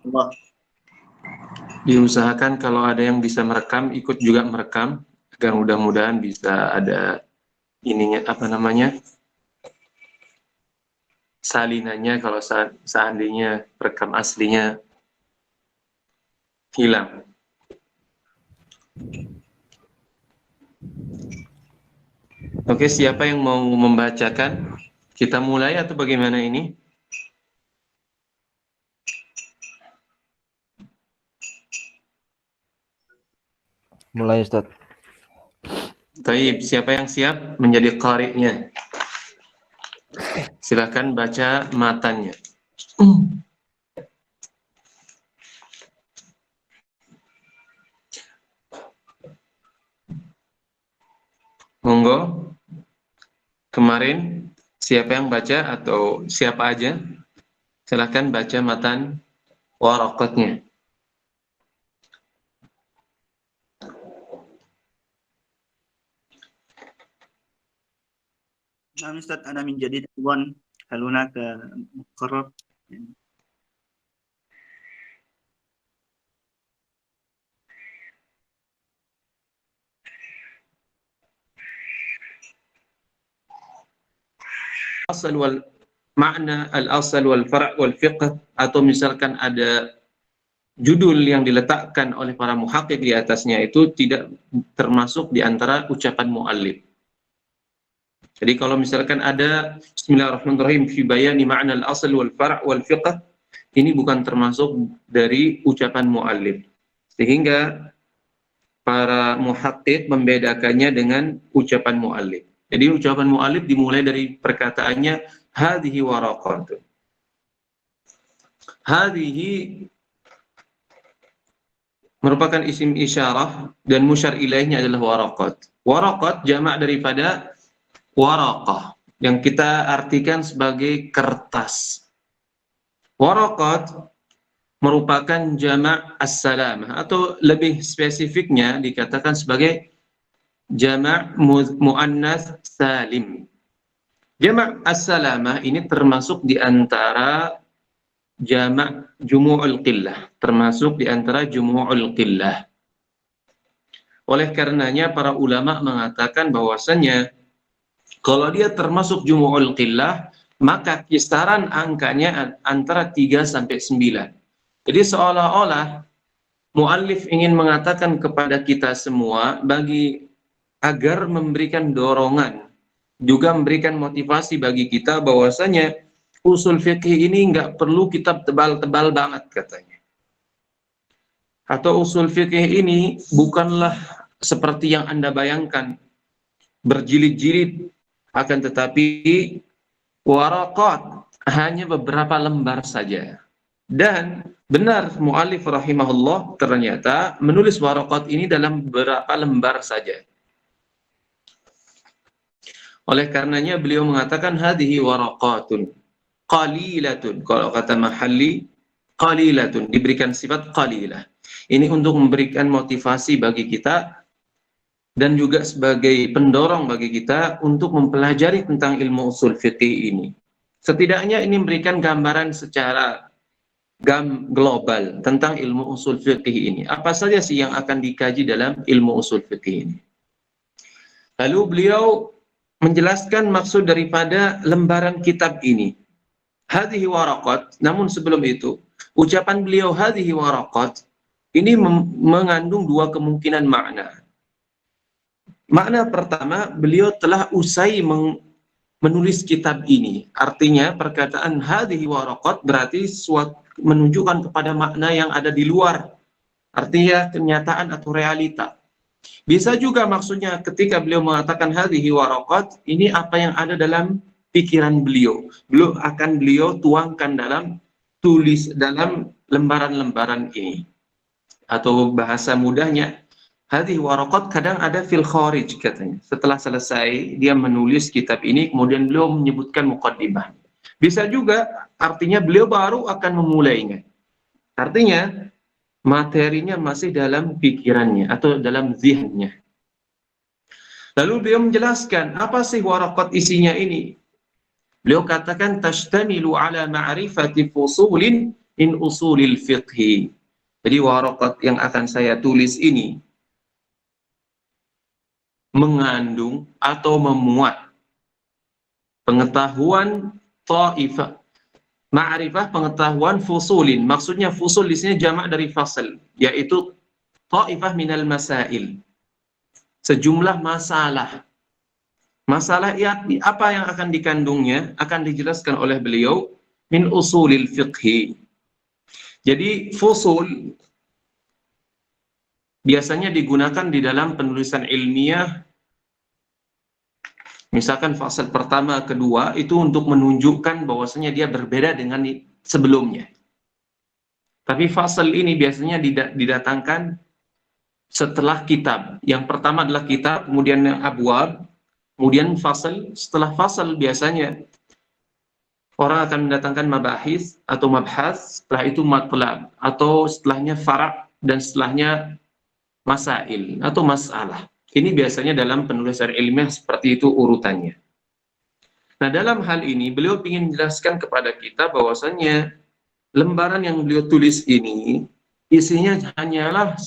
Allah. Diusahakan kalau ada yang bisa merekam, ikut juga merekam, agar mudah-mudahan bisa ada ininya, apa namanya, salinannya kalau seandainya rekam aslinya hilang. Oke, siapa yang mau membacakan? Kita mulai atau bagaimana ini? Mulai, Ustaz. Taib, siapa yang siap menjadi qari'nya? Silakan baca matanya. Monggo. Kemarin siapa yang baca atau siapa aja? Silakan baca matan waraqatnya. Nah, Ustaz, ana min jadid أيضاً هل هناك مقرر؟ Asal wal makna al-asal wal far' wal fiqh, atau misalkan ada judul yang diletakkan oleh para muhaqqiq di atasnya itu tidak termasuk di antara ucapan muallif. Jadi kalau misalkan ada bismillahirrahmanirrahim fi bayani ma'na al-asal wal far' wal fiqh, ini bukan termasuk dari ucapan muallif. Sehingga para muhaqqiq membedakannya dengan ucapan muallif. Jadi ucapan muallif dimulai dari perkataannya hadhihi waraqat. Hadhihi merupakan isim isyarah dan musyar ilaihnya adalah waraqat. Waraqat jamak daripada waraqah yang kita artikan sebagai kertas. Waraqat merupakan jamak as-salamah, atau lebih spesifiknya dikatakan sebagai jamak muannas salim. Jamak as-salamah ini termasuk di antara jamak jumu'ul qillah, termasuk di antara jumu'ul qillah. Oleh karenanya para ulama mengatakan bahwasannya kalau dia termasuk jumu'ul qillah, maka kisaran angkanya antara 3 sampai 9. Jadi seolah-olah muallif ingin mengatakan kepada kita semua agar memberikan dorongan, juga memberikan motivasi bagi kita bahwasanya usul fikih ini nggak perlu kitab tebal-tebal banget katanya. Atau usul fikih ini bukanlah seperti yang Anda bayangkan, berjilid-jilid, akan tetapi waraqat hanya beberapa lembar saja. Dan benar muallif rahimahullah ternyata menulis waraqat ini dalam beberapa lembar saja. Oleh karenanya beliau mengatakan hadhihi waraqatun qalilatun. Kalau kata Mahalli, qalilatun, diberikan sifat qalilah. Ini untuk memberikan motivasi bagi kita dan juga sebagai pendorong bagi kita untuk mempelajari tentang ilmu usul fiqih ini. Setidaknya ini memberikan gambaran secara global tentang ilmu usul fiqih ini. Apa saja sih yang akan dikaji dalam ilmu usul fiqih ini? Lalu beliau menjelaskan maksud daripada lembaran kitab ini. Hadhihi waraqat, namun sebelum itu, ucapan beliau hadhihi waraqat ini mengandung dua kemungkinan makna. Makna pertama, beliau telah usai menulis kitab ini. Artinya perkataan hadhihi waraqat berarti menunjukkan kepada makna yang ada di luar. Artinya kenyataan atau realita. Bisa juga maksudnya ketika beliau mengatakan hadhihi waraqat, ini apa yang ada dalam pikiran beliau. Beliau tuangkan dalam lembaran-lembaran ini. Atau bahasa mudahnya, hadhihi waraqat kadang ada fil kharij katanya. Setelah selesai dia menulis kitab ini, kemudian beliau menyebutkan muqaddimah. Bisa juga artinya beliau baru akan memulainya. Artinya materinya masih dalam pikirannya atau dalam zihnnya. Lalu beliau menjelaskan apa sih waraqat isinya ini. Beliau katakan tashtamilu ala ma'rifati fusulin min usulil fiqhi. Jadi waraqat yang akan saya tulis ini mengandung atau memuat pengetahuan ta'ifah. Ma'rifah pengetahuan fusulin. Maksudnya fusul di sini jamak dari fasal, yaitu ta'ifah minal masail. Sejumlah masalah. Masalah apa yang akan dikandungnya akan dijelaskan oleh beliau min usulil fiqhi. Jadi fusul biasanya digunakan di dalam penulisan ilmiah. Misalkan fasal pertama, kedua itu untuk menunjukkan bahwasanya dia berbeda dengan sebelumnya. Tapi fasal ini biasanya didatangkan setelah kitab. Yang pertama adalah kitab, kemudian abwab, kemudian fasal. Setelah fasal biasanya orang akan mendatangkan mabahis atau mabhas, setelah itu matlab, atau setelahnya fara' dan setelahnya masail atau masalah. Ini biasanya dalam penulisan ilmiah seperti itu urutannya. Nah, dalam hal ini beliau ingin menjelaskan kepada kita bahwasanya lembaran yang beliau tulis ini isinya hanyalah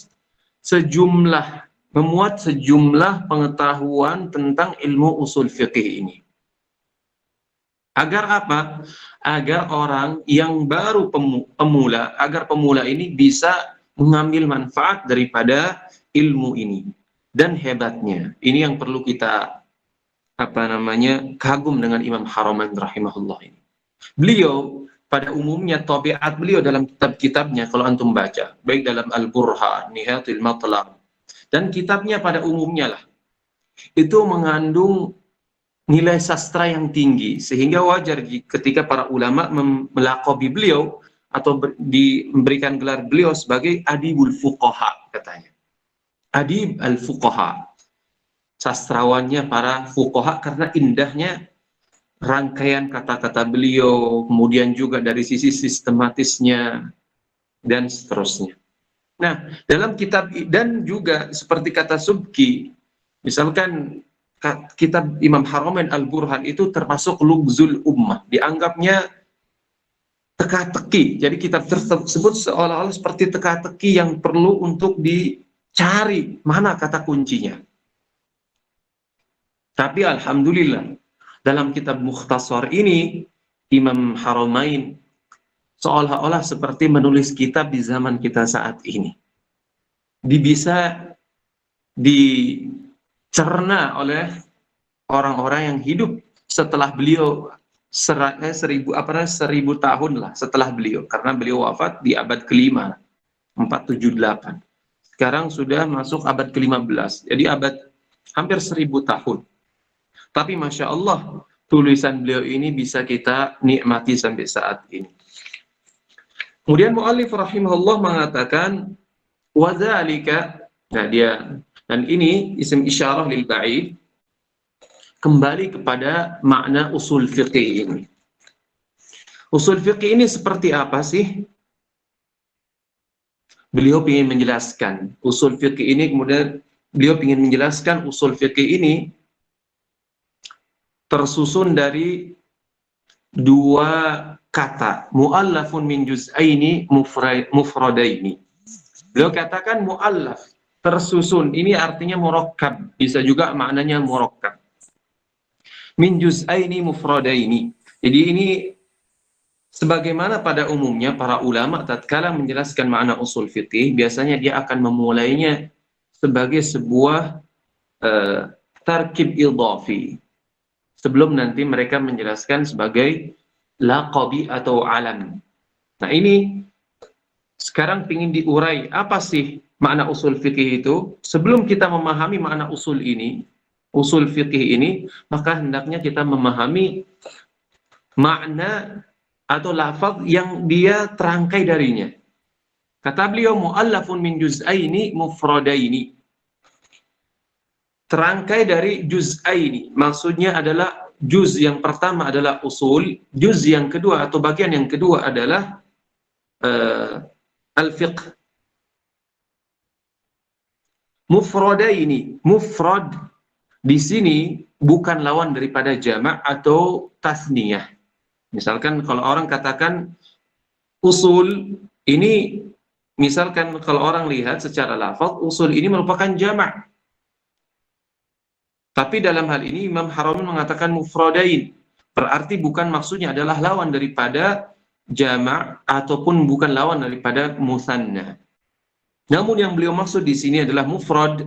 memuat sejumlah pengetahuan tentang ilmu usul fiqih ini. Agar apa? Agar orang yang baru pemula, agar pemula ini bisa mengambil manfaat daripada ilmu ini. Dan hebatnya, ini yang perlu kita kagum dengan Imam Haramain rahimahullah ini. Beliau pada umumnya tabiat beliau dalam kitab-kitabnya kalau antum baca, baik dalam Al-Burhan, Nihayatul Matlab, dan kitabnya pada umumnya lah itu mengandung nilai sastra yang tinggi, sehingga wajar ketika para ulama melaqabi beliau atau memberikan gelar beliau sebagai adibul fuqaha, katanya. Adib al-fuqaha, sastrawannya para fuqaha, karena indahnya rangkaian kata-kata beliau, kemudian juga dari sisi sistematisnya dan seterusnya. Nah, dalam kitab dan juga seperti kata Subki, misalkan kitab Imam Haramain Al-Burhan itu termasuk lugzul ummah, dianggapnya teka-teki. Jadi kitab tersebut seolah-olah seperti teka-teki yang perlu untuk dicari mana kata kuncinya. Tapi alhamdulillah dalam kitab Mukhtasar ini Imam Haramain seolah-olah seperti menulis kitab di zaman kita saat ini. Bisa dicerna oleh orang-orang yang hidup setelah beliau 1000 tahun lah setelah beliau, karena beliau wafat di abad ke-5 478. Sekarang sudah masuk abad ke-15, jadi hampir 1000 tahun. Tapi Masya Allah, tulisan beliau ini bisa kita nikmati sampai saat ini. Kemudian mu'allif rahimahullah mengatakan wadzalika, dan ini isim isyarah lil ba'id, kembali kepada makna usul fiqih ini. Usul fiqih ini seperti apa sih? Beliau ingin menjelaskan usul fiqih ini, kemudian beliau ingin menjelaskan usul fiqih ini tersusun dari dua kata, mu'allafun min juz'aini mufradaini. Beliau katakan mu'allaf, tersusun, ini artinya murakkab, bisa juga maknanya murakkab. Min juz'aini mufradaini. Jadi ini sebagaimana pada umumnya para ulama tatkala menjelaskan makna usul fiqih, biasanya dia akan memulainya sebagai sebuah tarkib idhafi, sebelum nanti mereka menjelaskan sebagai laqabi atau alam. Nah, ini sekarang ingin diurai apa sih makna usul fikih itu. Sebelum kita memahami makna usul fikih ini, maka hendaknya kita memahami makna atau lafaz yang dia terangkai darinya. Kata beliau mu'allafun min juz'aini mufradaini. Terangkai dari juz'aini, maksudnya adalah juz yang pertama adalah usul, juz yang kedua atau bagian yang kedua adalah al-fiqh. Mufradaini, mufrad di sini bukan lawan daripada jamak atau tasniyah. Misalkan kalau orang katakan usul ini, misalkan kalau orang lihat secara lafaz, usul ini merupakan jamak. Tapi dalam hal ini Imam Haramain mengatakan mufradain. Berarti bukan maksudnya adalah lawan daripada jamak ataupun bukan lawan daripada musanna. Namun yang beliau maksud di sini adalah mufrad,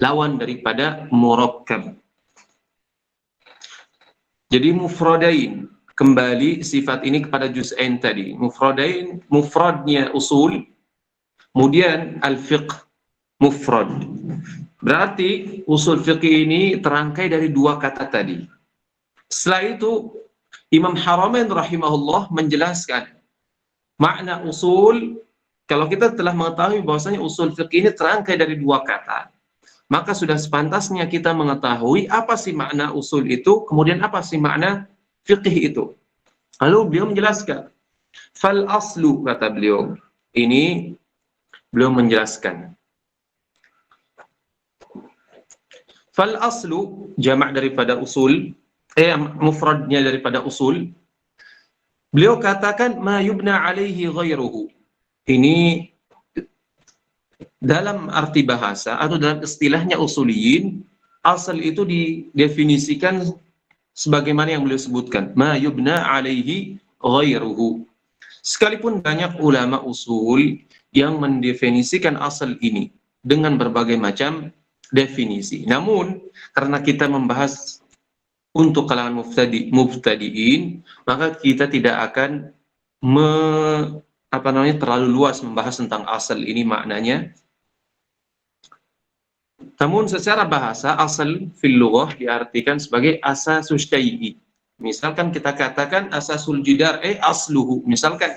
lawan daripada murakkab. Jadi mufradain, kembali sifat ini kepada juz'ain tadi. Mufradain, mufradnya usul, kemudian al-fiqh mufrad. Berarti usul fiqh ini terangkai dari dua kata tadi. Setelah itu Imam Haramain rahimahullah menjelaskan makna usul. Kalau kita telah mengetahui bahwasanya usul fiqh ini terangkai dari dua kata, maka sudah sepantasnya kita mengetahui apa sih makna usul itu, kemudian apa sih makna fiqh itu. Lalu beliau menjelaskan, fal aslu, kata beliau, ini beliau menjelaskan, fal aslu, jamak daripada usul, mufradnya daripada usul, beliau katakan ma yubna alaihi ghairuhu. Ini dalam arti bahasa atau dalam istilahnya usuliyin, asal itu didefinisikan sebagaimana yang beliau sebutkan, ma yubna alaihi ghairuhu. Sekalipun banyak ulama usul yang mendefinisikan asal ini dengan berbagai macam definisi. Namun karena kita membahas untuk kalangan mubtadi'in, maka kita tidak akan terlalu luas membahas tentang asal ini maknanya. Namun secara bahasa asal fil lughah diartikan sebagai asasus syai'i. Misalkan kita katakan asasul jidar asluhu. Misalkan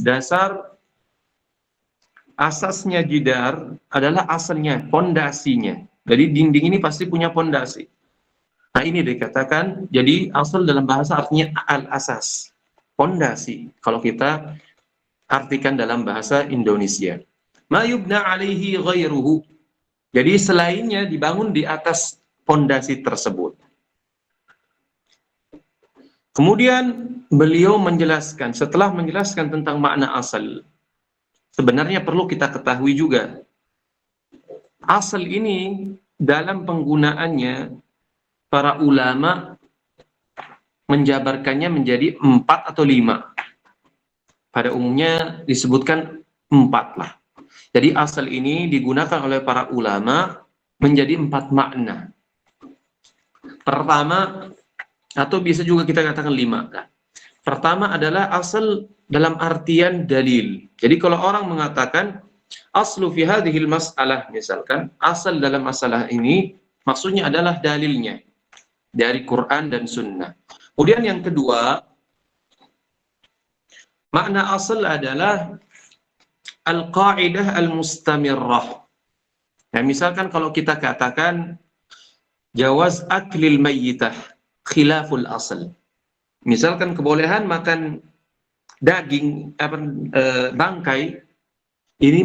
dasar asasnya jidar adalah asalnya, pondasinya. Jadi dinding ini pasti punya pondasi. Nah ini dikatakan, jadi asal dalam bahasa artinya al-asas, pondasi. Kalau kita artikan dalam bahasa Indonesia. Ma yubna alaihi ghairuhu. Jadi selainnya dibangun di atas pondasi tersebut. Kemudian beliau menjelaskan, setelah menjelaskan tentang makna asal, sebenarnya perlu kita ketahui juga, asal ini dalam penggunaannya para ulama menjabarkannya menjadi 4 atau 5. Pada umumnya disebutkan 4 lah. Jadi asal ini digunakan oleh para ulama menjadi 4 makna. Pertama, atau bisa juga kita katakan 5. Pertama adalah asal dalam artian dalil. Jadi kalau orang mengatakan aslu fi hadhil mas'alah, misalkan asal dalam masalah ini maksudnya adalah dalilnya dari Quran dan Sunnah. Kemudian yang kedua, makna asal adalah al-qa'idah al-mustamirrah. Nah, misalkan kalau kita katakan jawaz aklil mayyitah khilaful asal. Misalkan kebolehan makan daging bangkai ini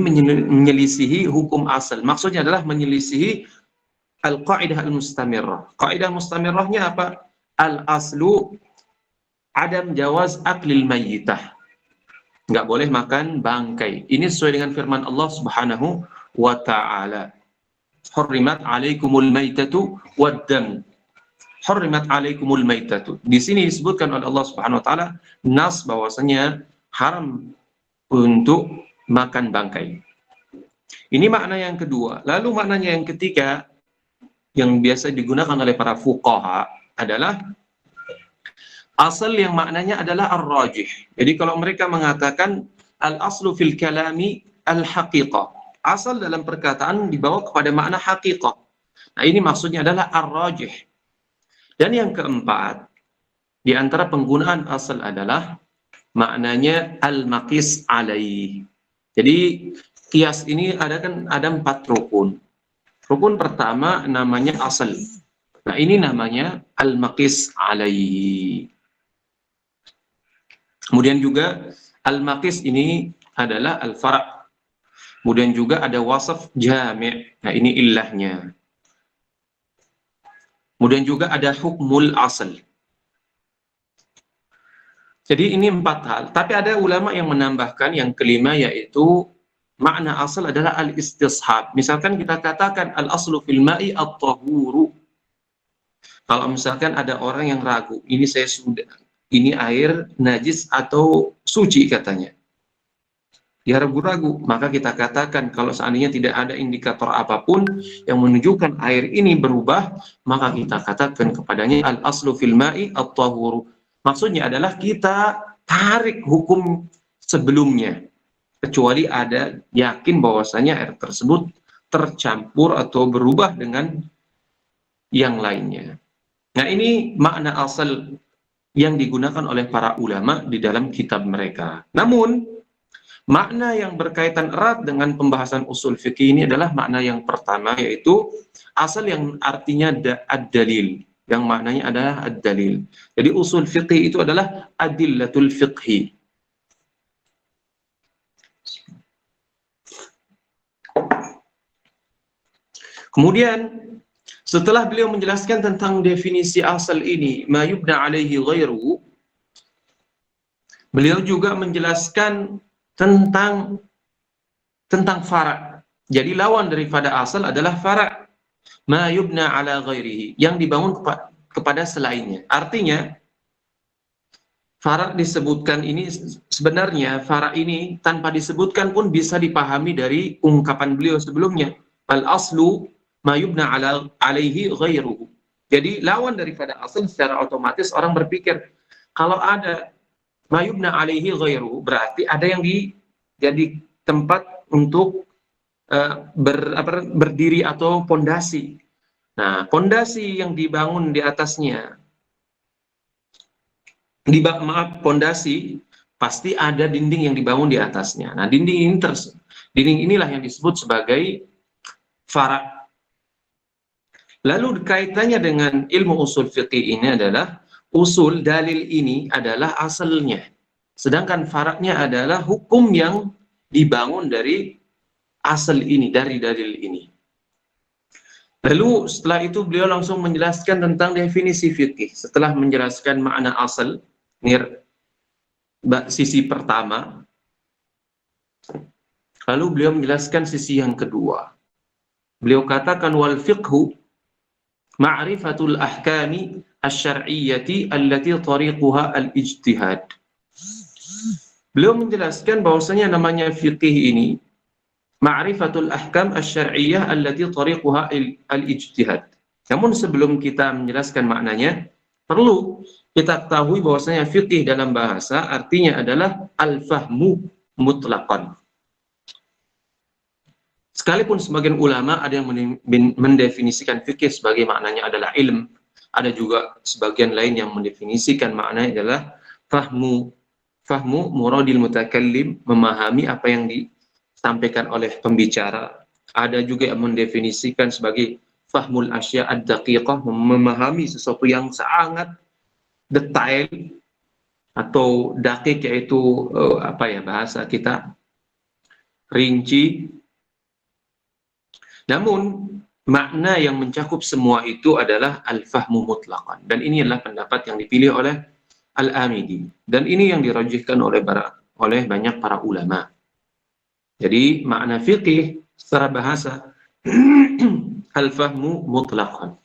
menyelisihi hukum asal. Maksudnya adalah menyelisihi al-qa'idah al-mustamirrah. Qa'idah mustamirrahnya apa? Al-aslu adam jawaz aklil mayyitah. Nggak boleh makan bangkai. Ini sesuai dengan firman Allah Subhanahu wa ta'ala. Hurrimat alaikumul maitatu waddam. Hurrimat alaikumul maitatu. Di sini disebutkan oleh Allah Subhanahu wa ta'ala nas bahwasanya haram untuk makan bangkai. Ini makna yang kedua. Lalu maknanya yang ketiga yang biasa digunakan oleh para fuqaha adalah asal yang maknanya adalah ar-rajih. Jadi kalau mereka mengatakan al-aslu fil kalami al-haqiqah. Asal dalam perkataan dibawa kepada makna haqiqah. Nah ini maksudnya adalah ar-rajih. Dan yang keempat, di antara penggunaan asal adalah maknanya al-maqis alaih. Jadi qiyas ini ada 4 rukun. Rukun pertama namanya asal. Nah ini namanya al-maqis alaihi. Kemudian juga al-maqis ini adalah al-fara'. Kemudian juga ada wasaf jami'. Nah ini illahnya. Kemudian juga ada hukmul asal. Jadi ini 4 hal. Tapi ada ulama yang menambahkan yang kelima, yaitu makna asal adalah al-istishab. Misalkan kita katakan al-aslu fil ma'i at-tahuru. Kalau misalkan ada orang yang ragu, ini air najis atau suci katanya. Dia ragu-ragu, maka kita katakan kalau seandainya tidak ada indikator apapun yang menunjukkan air ini berubah, maka kita katakan kepadanya al-aslu fil ma'i at-tahuru. Maksudnya adalah kita tarik hukum sebelumnya, kecuali ada yakin bahwasanya air tersebut tercampur atau berubah dengan yang lainnya. Nah, ini makna asal yang digunakan oleh para ulama di dalam kitab mereka. Namun, makna yang berkaitan erat dengan pembahasan usul fikih ini adalah makna yang pertama, yaitu asal yang artinya ad-dalil, yang maknanya adalah ad-dalil. Jadi usul fikih itu adalah adillatul fiqhi. Kemudian setelah beliau menjelaskan tentang definisi asal ini, ma yubna alaihi ghairu, beliau juga menjelaskan tentang fara'. Jadi lawan daripada asal adalah fara', ma yubna ala ghairihi, yang dibangun kepada selainnya. Artinya fara' disebutkan ini, sebenarnya fara' ini tanpa disebutkan pun bisa dipahami dari ungkapan beliau sebelumnya, al aslu ma yubna alaihi ghairuhu. Jadi lawan daripada asal, secara otomatis orang berpikir kalau ada ma yubna alaihi ghairuhu, berarti ada yang jadi tempat untuk berdiri atau pondasi. Nah, pondasi yang dibangun di atasnya, pondasi pasti ada dinding yang dibangun di atasnya. Nah, dinding inilah yang disebut sebagai fara'. Lalu kaitannya dengan ilmu usul fiqih ini adalah usul dalil ini adalah asalnya, sedangkan fara'nya adalah hukum yang dibangun dari asal ini, dari dalil ini. Lalu setelah itu beliau langsung menjelaskan tentang definisi fikih. Setelah menjelaskan makna asal, ini sisi pertama, lalu beliau menjelaskan sisi yang kedua. Beliau katakan wal fiqhu ma'rifatul ahkami asy-syar'iyyati allati tariquha al-ijtihad. Beliau menjelaskan bahwasanya namanya fikih ini ma'rifatul ahkam asy-syar'iyyah allati tariquha al-ijtihad. Namun sebelum kita menjelaskan maknanya, perlu kita ketahui bahwasanya fikih dalam bahasa artinya adalah al-fahmu mutlaqan. Sekalipun sebagian ulama ada yang mendefinisikan fikih sebagai maknanya adalah ilm, ada juga sebagian lain yang mendefinisikan maknanya adalah fahmu muradil mutakallim, memahami apa yang disampaikan oleh pembicara. Ada juga yang mendefinisikan sebagai fahmul asya ad-daqiqah, memahami sesuatu yang sangat detail atau daqiq, yaitu bahasa kita rinci. Namun makna yang mencakup semua itu adalah al-fahmu mutlaqan, dan ini adalah pendapat yang dipilih oleh Al-Amidi, dan ini yang dirajihkan oleh banyak para ulama. Jadi makna fikih secara bahasa al-fahmu mutlaqan.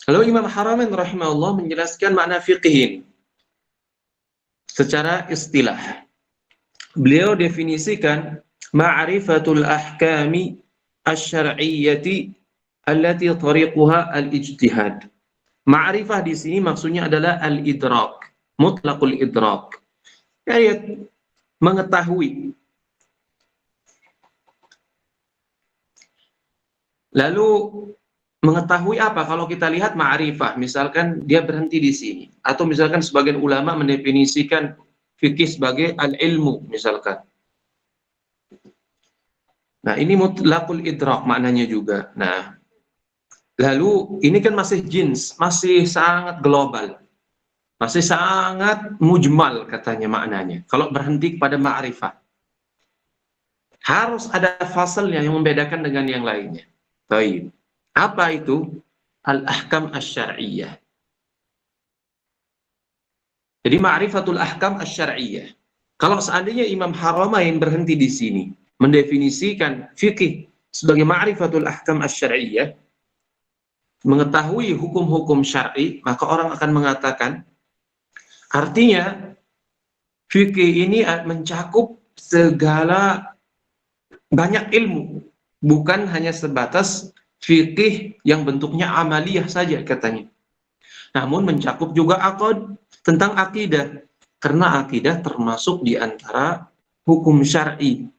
Lalu Imam Haramain rahimahullah menjelaskan makna fikih ini secara istilah. Beliau definisikan ma'rifatul ahkami asy-syar'iyyati allati tariquha al-ijtihad. Ma'rifah di sini maksudnya adalah al-idrak, mutlaqul idrak. Yaitu mengetahui. Lalu mengetahui apa? Kalau kita lihat ma'rifah, misalkan dia berhenti di sini, atau misalkan sebagian ulama mendefinisikan fikih sebagai al-ilmu misalkan. Nah, ini mutlaqul idrak maknanya juga. Nah, lalu ini kan masih jins, masih sangat global, masih sangat mujmal katanya maknanya. Kalau berhenti pada ma'rifah, harus ada fasalnya yang membedakan dengan yang lainnya. Baik. Apa itu? Al-ahkam asy-syar'iyyah. Jadi ma'rifatul ahkam asy-syar'iyyah. Kalau seandainya Imam Haramain berhenti di sini, mendefinisikan fikih sebagai ma'rifatul ahkam asy-syar'iyyah, mengetahui hukum-hukum syar'i, maka orang akan mengatakan, artinya fikih ini mencakup segala banyak ilmu, bukan hanya sebatas fikih yang bentuknya amaliyah saja katanya. Namun mencakup juga tentang akidah, karena akidah termasuk di antara hukum syar'i.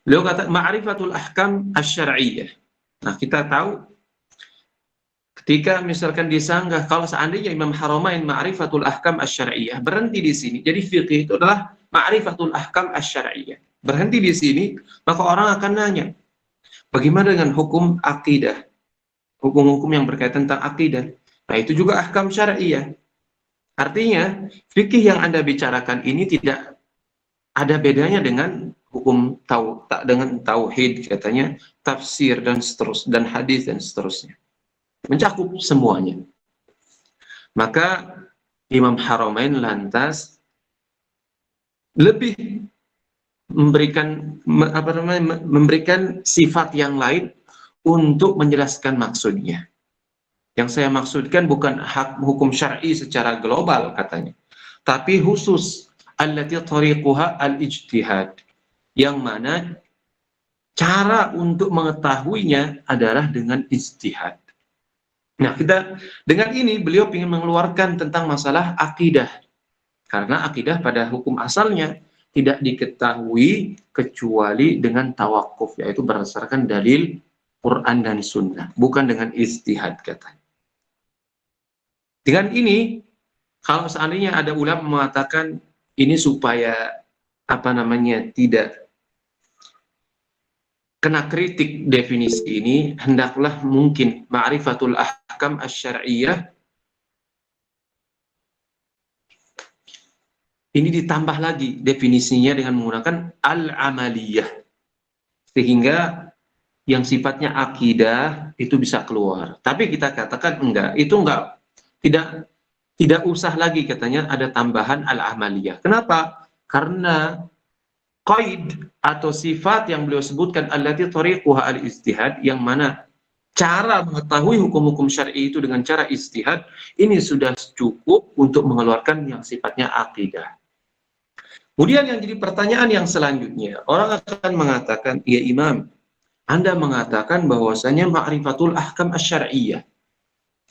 Beliau kata ma'rifatul ahkam asy-syar'iyyah. Nah, kita tahu ketika misalkan disanggah, kalau seandainya Imam Haramain ma'rifatul ahkam asy-syar'iyyah, berhenti di sini. Jadi fikih itu adalah ma'rifatul ahkam asy-syar'iyyah. Berhenti di sini, maka orang akan nanya, bagaimana dengan hukum akidah? Hukum-hukum yang berkaitan tentang akidah. Nah, itu juga ahkam syar'iyyah. Artinya, fikih yang Anda bicarakan ini tidak ada bedanya dengan hukum dengan tauhid katanya, tafsir dan seterusnya, dan hadis dan seterusnya. Mencakup semuanya. Maka Imam Haramain lantas lebih memberikan sifat yang lain untuk menjelaskan maksudnya. Yang saya maksudkan bukan hukum syar'i secara global katanya, tapi khusus allati tariquha al-ijtihad, yang mana cara untuk mengetahuinya adalah dengan ijtihad. Nah, kita dengan ini beliau ingin mengeluarkan tentang masalah akidah, karena akidah pada hukum asalnya tidak diketahui kecuali dengan tawakuf, yaitu berdasarkan dalil Quran dan Sunnah, bukan dengan ijtihad katanya. Dengan ini, kalau seandainya ada ulama mengatakan ini supaya tidak kena kritik definisi ini, hendaklah mungkin ma'rifatul ahkam asy-syar'iyyah ini ditambah lagi definisinya dengan menggunakan al-amaliyah, sehingga yang sifatnya akidah itu bisa keluar. Tapi kita katakan enggak, itu enggak, tidak usah lagi katanya ada tambahan al-amaliyah. Kenapa? Karena qaid atau sifat yang beliau sebutkan allati tariquha al-ijtihad, yang mana cara mengetahui hukum-hukum syar'i itu dengan cara ijtihad, ini sudah cukup untuk mengeluarkan yang sifatnya akidah. Kemudian yang jadi pertanyaan yang selanjutnya, orang akan mengatakan, ya Imam, Anda mengatakan bahwasanya ma'rifatul ahkam asy-syar'iyyah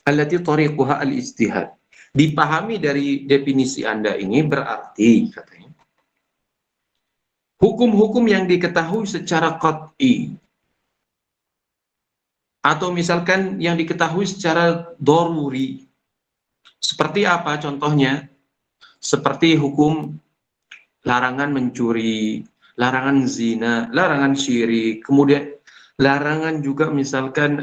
allati tariquha al-ijtihad, dipahami dari definisi Anda ini berarti katanya hukum-hukum yang diketahui secara qat'i, atau misalkan yang diketahui secara daruri. Seperti apa contohnya? Seperti hukum larangan mencuri, larangan zina, larangan syirik, kemudian larangan juga misalkan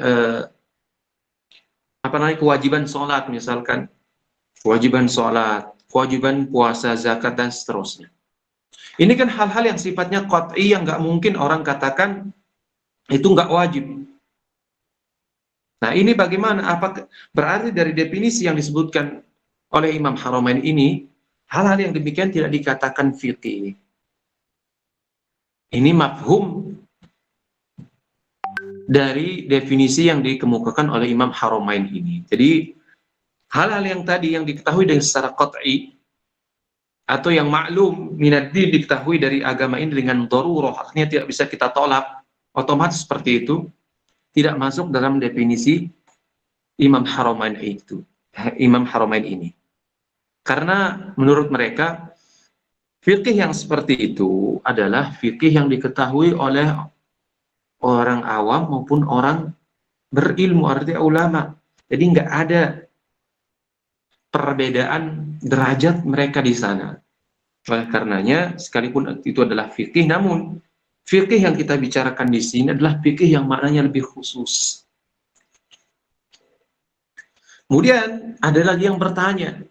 kewajiban sholat, misalkan kewajiban sholat, kewajiban puasa, zakat, dan seterusnya. Ini kan hal-hal yang sifatnya qat'i, yang nggak mungkin orang katakan itu nggak wajib. Nah, ini bagaimana? Apa berarti dari definisi yang disebutkan oleh Imam Haramain ini, hal-hal yang demikian tidak dikatakan fiqih. Ini mafhum dari definisi yang dikemukakan oleh Imam Haramain ini. Jadi hal-hal yang tadi yang diketahui dengan secara qat'i atau yang maklum minad-din, diketahui dari agama ini dengan darurah, artinya tidak bisa kita tolak, otomatis seperti itu, tidak masuk dalam definisi Imam Haramain ini. Karena menurut mereka fikih yang seperti itu adalah fikih yang diketahui oleh orang awam maupun orang berilmu, artinya ulama. Jadi nggak ada perbedaan derajat mereka di sana. Oleh karenanya, sekalipun itu adalah fikih, namun fikih yang kita bicarakan di sini adalah fikih yang maknanya lebih khusus. Kemudian ada lagi yang bertanya,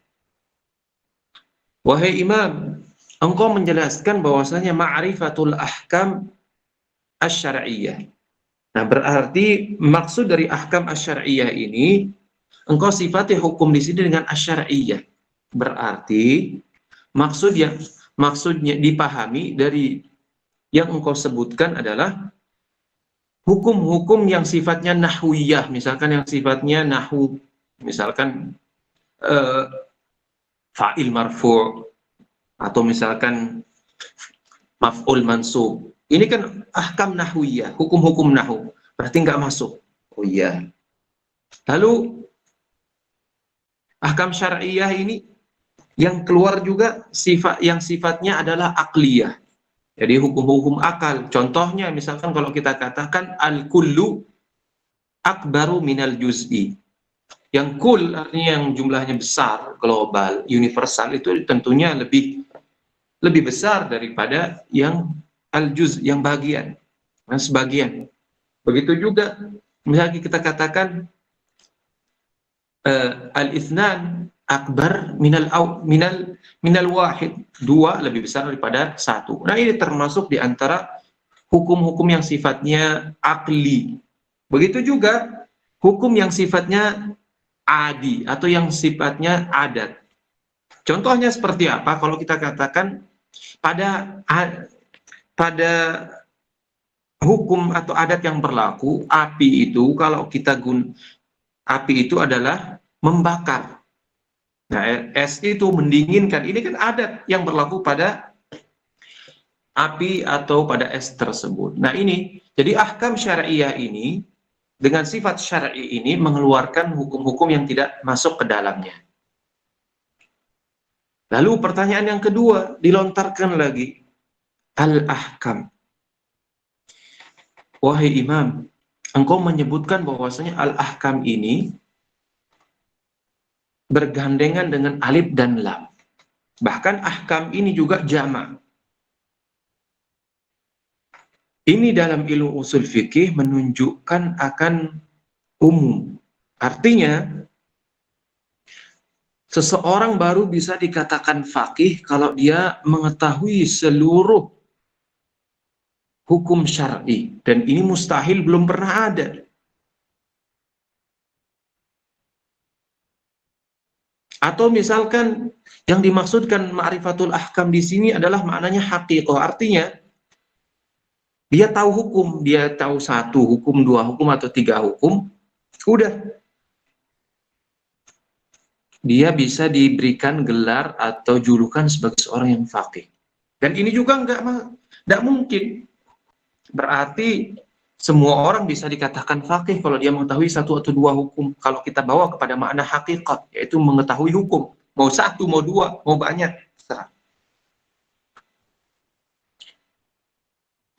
Wahai imam, engkau menjelaskan bahwasanya ma'rifatul ahkam asy-syar'iyyah. Nah, berarti maksud dari ahkam asy-syar'iyyah ini, engkau sifati hukum di sini dengan asy-syar'iyyah. Berarti maksudnya dipahami dari yang engkau sebutkan adalah hukum-hukum yang sifatnya nahwiyah, misalkan yang sifatnya nahwu, misalkan fa'il marfu' atau misalkan maf'ul mansub. Ini kan ahkam nahwiyah, hukum-hukum nahwu. Berarti nggak masuk. Oh iya. Lalu ahkam syar'iyah ini yang keluar juga sifatnya adalah akliyah. Jadi hukum-hukum akal. Contohnya misalkan kalau kita katakan al-kullu akbaru minal juz'i. Yang kul artinya yang jumlahnya besar, global, universal, itu tentunya lebih besar daripada yang al-juz, yang bagian, sebagian. Begitu juga misalnya kita katakan al-ithnan akbar minal wahid, dua lebih besar daripada satu. Nah, ini termasuk di antara hukum-hukum yang sifatnya akli. Begitu juga hukum yang sifatnya adi atau yang sifatnya adat. Contohnya seperti apa? Kalau kita katakan pada hukum atau adat yang berlaku, api itu kalau kita api itu adalah membakar. Nah, es itu mendinginkan. Ini kan adat yang berlaku pada api atau pada es tersebut. Nah, ini jadi ahkam syariah ini dengan sifat syar'i ini mengeluarkan hukum-hukum yang tidak masuk ke dalamnya. Lalu pertanyaan yang kedua dilontarkan lagi, al-ahkam. Wahai imam, engkau menyebutkan bahwasanya al-ahkam ini bergandengan dengan alif dan lam. Bahkan ahkam ini juga jamak. Ini dalam ilmu usul fikih menunjukkan akan umum. Artinya, seseorang baru bisa dikatakan faqih kalau dia mengetahui seluruh hukum syar'i. Dan ini mustahil, belum pernah ada. Atau misalkan yang dimaksudkan ma'rifatul ahkam di sini adalah maknanya haqiqah. Artinya, dia tahu hukum, dia tahu satu hukum, dua hukum, atau tiga hukum, udah. Dia bisa diberikan gelar atau julukan sebagai seorang yang faqih. Dan ini juga nggak mungkin. Berarti semua orang bisa dikatakan faqih kalau dia mengetahui satu atau dua hukum. Kalau kita bawa kepada makna hakikat, yaitu mengetahui hukum. Mau satu, mau dua, mau banyak, terserah.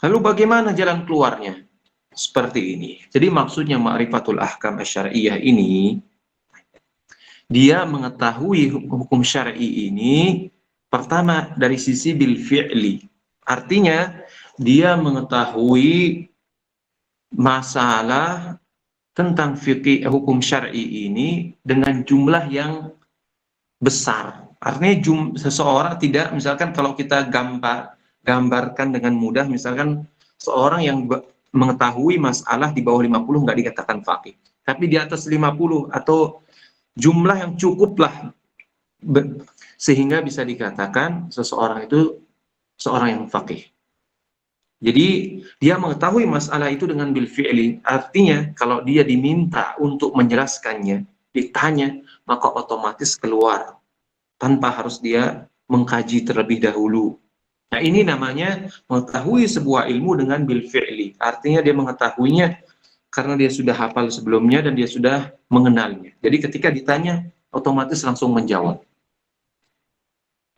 Lalu bagaimana jalan keluarnya? Seperti ini. Jadi maksudnya ma'rifatul ahkam asy-syar'iyyah ini, dia mengetahui hukum syar'i ini pertama dari sisi bil fi'li. Artinya dia mengetahui masalah tentang fikih hukum syar'i ini dengan jumlah yang besar. Artinya seseorang tidak, misalkan kalau kita gambarkan dengan mudah, misalkan seorang yang mengetahui masalah di bawah 50 nggak dikatakan faqih. Tapi di atas 50 atau jumlah yang cukuplah sehingga bisa dikatakan seseorang itu seorang yang faqih. Jadi dia mengetahui masalah itu dengan bil fi'li. Artinya kalau dia diminta untuk menjelaskannya, ditanya, maka otomatis keluar tanpa harus dia mengkaji terlebih dahulu. Nah, ini namanya mengetahui sebuah ilmu dengan bil fi'li. Artinya dia mengetahuinya karena dia sudah hafal sebelumnya dan dia sudah mengenalnya. Jadi ketika ditanya, otomatis langsung menjawab.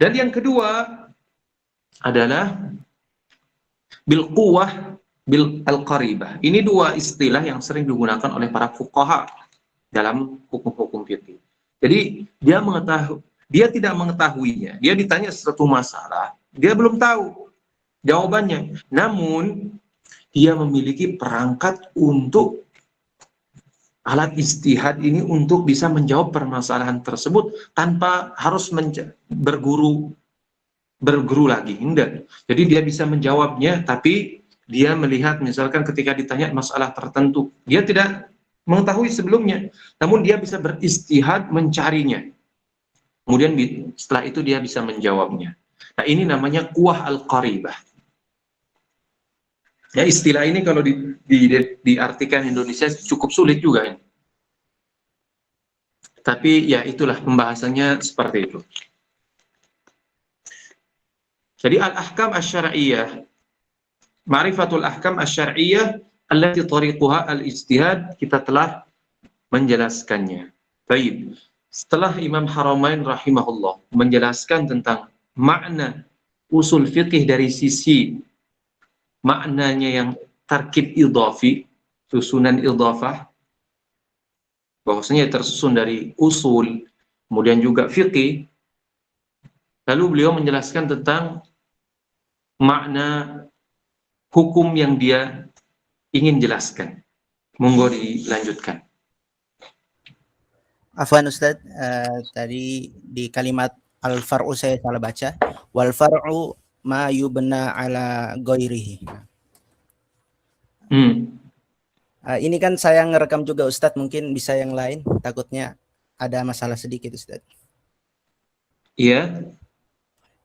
Dan yang kedua adalah bil quwwah bil al-qaribah. Ini dua istilah yang sering digunakan oleh para fuqaha dalam hukum-hukum fikih. Jadi dia tidak mengetahuinya. Dia ditanya suatu masalah, dia belum tahu jawabannya. Namun dia memiliki perangkat untuk alat ijtihad ini untuk bisa menjawab permasalahan tersebut tanpa harus berguru lagi, enggak. Jadi dia bisa menjawabnya, tapi dia melihat misalkan ketika ditanya masalah tertentu, dia tidak mengetahui sebelumnya, namun dia bisa beristihad mencarinya. Kemudian setelah itu dia bisa menjawabnya. Nah, ini namanya kuwah al-qaribah. Ya, istilah ini kalau diartikan Indonesia cukup sulit juga ini. Tapi ya itulah pembahasannya seperti itu. Jadi al-ahkam asy-syar'iyyah, ma'rifatul ahkam asy-syar'iyyah allati tariquha al-ijtihad, kita telah menjelaskannya. Baik. Setelah Imam Haramain rahimahullah menjelaskan tentang makna usul fiqih dari sisi maknanya yang tarkib idhafi, susunan idhafah, bahwasanya tersusun dari usul, kemudian juga fiqih. Lalu beliau menjelaskan tentang makna hukum yang dia ingin jelaskan. Monggo dilanjutkan. Afwan Ustaz, tadi di kalimat al-far'u saya salah baca. Wal far'u ma yubna ala ghairihi. Ini kan saya ngerekam juga Ustadz, mungkin bisa yang lain, takutnya ada masalah sedikit Ustadz. Iya.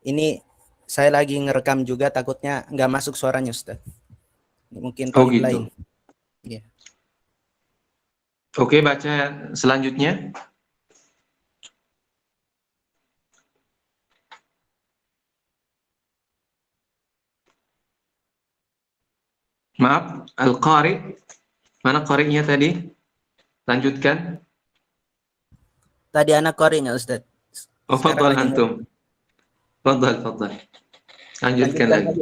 Ini saya lagi ngerekam juga, takutnya nggak masuk suaranya Ustadz. Mungkin gitu. lain. Ya. Oke, baca selanjutnya. Maaf, al-qari. Mana qari'nya tadi? Lanjutkan. Tadi anak qari'nya Ustaz. Oh, fadhal antum. Fadhal. Lanjutkan lagi.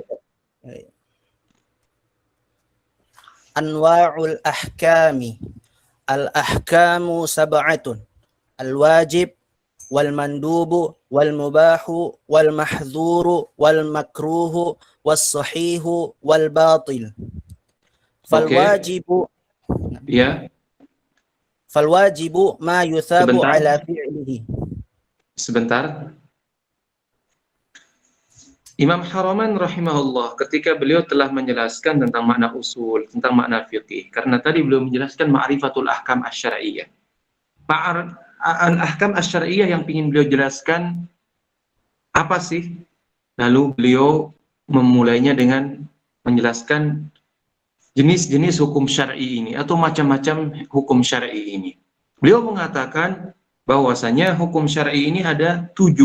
Anwa'ul ahkami. Al-ahkamu sab'atun. Al-wajib, wal-mandubu, wal-mubahu, wal-mahdhuru, wal-makruhu, was-sahihu, wal-batil. Fal-wajibu ya. Fal-wajibu ma yuthabu ala fi'lihi. Sebentar. Imam Haramain rahimahullah ketika beliau telah menjelaskan tentang makna usul, tentang makna fiqih, karena tadi beliau menjelaskan ma'rifatul ahkam asy-syar'iyyah. Al-ahkam asy-syar'iyyah yang ingin beliau jelaskan apa sih? Lalu beliau memulainya dengan menjelaskan jenis-jenis hukum syar'i ini atau macam-macam hukum syar'i ini. Beliau mengatakan bahwasanya hukum syar'i ini ada 7.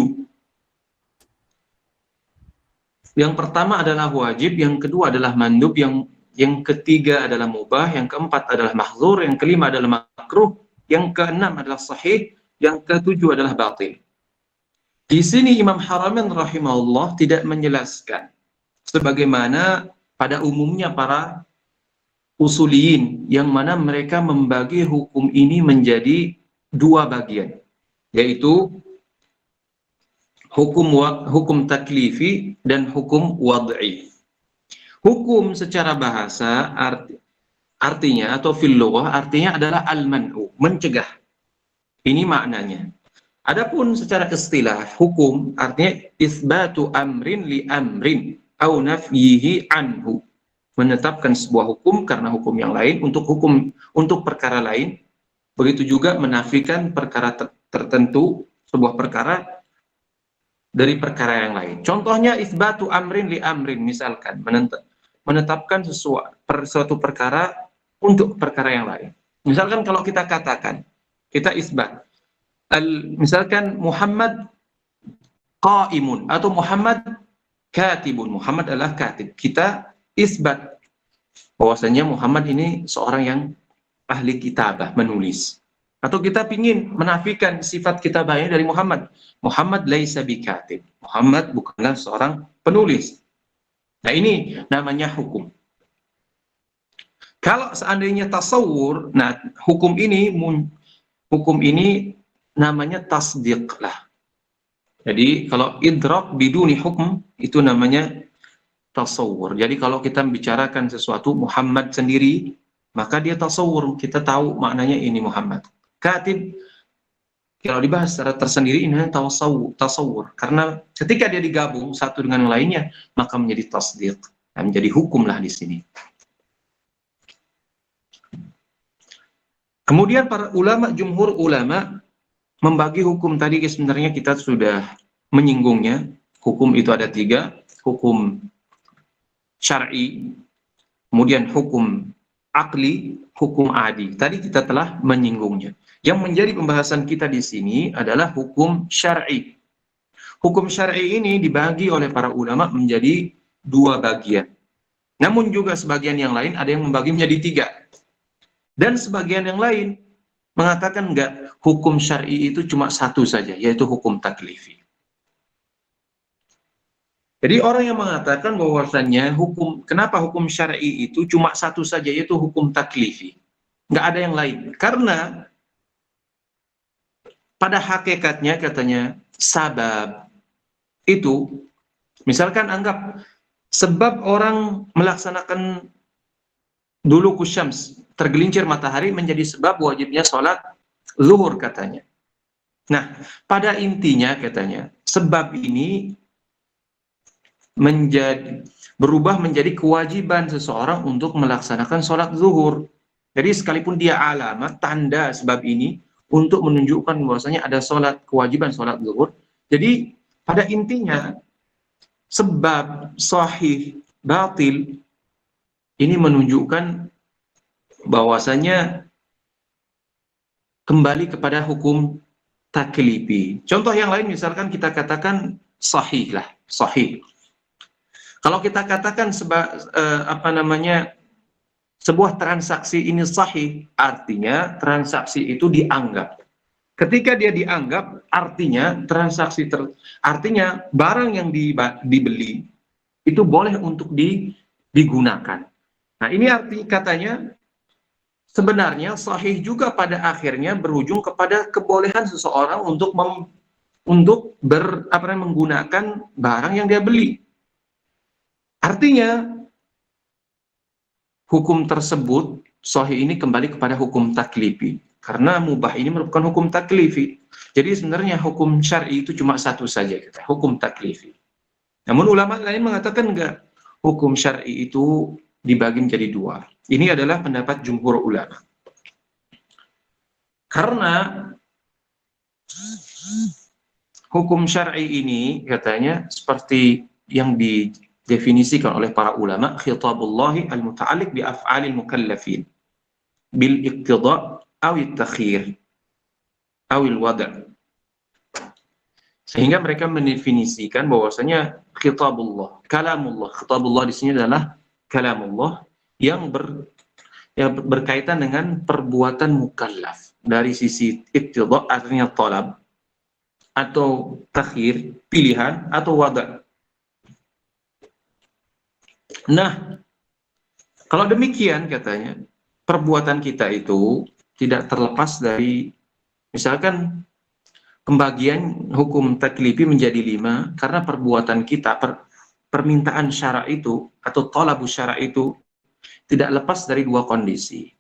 Yang pertama adalah wajib, yang kedua adalah mandub, yang ketiga adalah mubah, yang keempat adalah mahdzur, yang kelima adalah makruh, yang keenam adalah sahih, yang ketujuh adalah batil. Di sini Imam Haramain rahimahullah tidak menjelaskan sebagaimana pada umumnya para usuliyin, yang mana mereka membagi hukum ini menjadi 2 bagian, yaitu hukum taklifi dan hukum wad'i. Hukum secara bahasa artinya atau fil lughah artinya adalah al-man'u, mencegah. Ini maknanya. Adapun secara istilah hukum artinya isbatu amrin li amrin au nafyihi anhu. Menetapkan sebuah hukum karena hukum yang lain untuk perkara lain. Begitu juga menafikan perkara tertentu, sebuah perkara dari perkara yang lain. Contohnya isbatu amrin li amrin, misalkan menetapkan suatu perkara untuk perkara yang lain. Misalkan kalau kita katakan, kita isbat, misalkan Muhammad qaimun atau Muhammad katibun. Muhammad adalah katib. Kita isbat bahwasanya Muhammad ini seorang yang ahli kitabah, menulis. Atau kita ingin menafikan sifat kitabahnya dari Muhammad. Muhammad laisa bikatib. Muhammad bukanlah seorang penulis. Nah, ini namanya hukum. Kalau seandainya tasawur, nah hukum ini namanya tasdiq lah. Jadi kalau idrak biduni hukum itu namanya tasawur. Jadi kalau kita membicarakan sesuatu, Muhammad sendiri maka dia tasawur, kita tahu maknanya ini Muhammad. Katib, kalau dibahas secara tersendiri ini tasawur, karena ketika dia digabung satu dengan yang lainnya, maka menjadi tasdiq, menjadi hukumlah di sini. Kemudian para ulama, jumhur ulama membagi hukum tadi, sebenarnya kita sudah menyinggungnya. Hukum itu ada 3, hukum syar'i, kemudian hukum akli, hukum adi. Tadi kita telah menyinggungnya. Yang menjadi pembahasan kita di sini adalah hukum syar'i. Hukum syar'i ini dibagi oleh para ulama menjadi 2 bagian. Namun juga sebagian yang lain ada yang membagi menjadi 3. Dan sebagian yang lain mengatakan enggak, hukum syar'i itu cuma 1 saja, yaitu hukum taklifi. Jadi orang yang mengatakan bahwasannya kenapa hukum syar'i itu cuma 1 saja, yaitu hukum taklifi, enggak ada yang lain. Karena pada hakikatnya katanya sabab itu, misalkan anggap sebab orang melaksanakan dulu kusyams, tergelincir matahari menjadi sebab wajibnya sholat zuhur katanya. Nah, pada intinya katanya sebab ini berubah menjadi kewajiban seseorang untuk melaksanakan sholat zuhur. Jadi sekalipun dia alamat, tanda sebab ini untuk menunjukkan bahwasanya ada kewajiban sholat zuhur. Jadi pada intinya sebab sahih batil ini menunjukkan bahwasanya kembali kepada hukum taklifi. Contoh yang lain misalkan kita katakan sahih lah, sahih. Kalau kita katakan sebuah transaksi ini sahih, artinya transaksi itu dianggap. Ketika dia dianggap, artinya artinya barang yang dibeli itu boleh untuk digunakan. Nah, ini arti katanya sebenarnya sahih juga pada akhirnya berujung kepada kebolehan seseorang untuk menggunakan barang yang dia beli. Artinya hukum tersebut sahih ini kembali kepada hukum taklifi, karena mubah ini merupakan hukum taklifi. Jadi sebenarnya hukum syar'i itu cuma 1 saja, hukum taklifi. Namun ulama lain mengatakan enggak, hukum syar'i itu dibagi menjadi 2. Ini adalah pendapat jumhur ulama. Karena hukum syar'i ini katanya seperti yang didefinisikan oleh para ulama, khitabullahi al-muta'alliq bi af'alil mukallafin bil iqtida' aw at-takhir aw al-wad'. Sehingga mereka mendefinisikan bahwasanya khitabullah, kalamullah. Khitabullah di sini adalah kalamullah yang berkaitan dengan perbuatan mukallaf dari sisi iqtida, artinya talab, atau takhir, pilihan, atau wada'. Nah, kalau demikian katanya, perbuatan kita itu tidak terlepas dari, misalkan pembagian hukum taklifi menjadi 5, karena perbuatan kita, permintaan syara itu, atau talabu syara itu, tidak lepas dari 2 kondisi.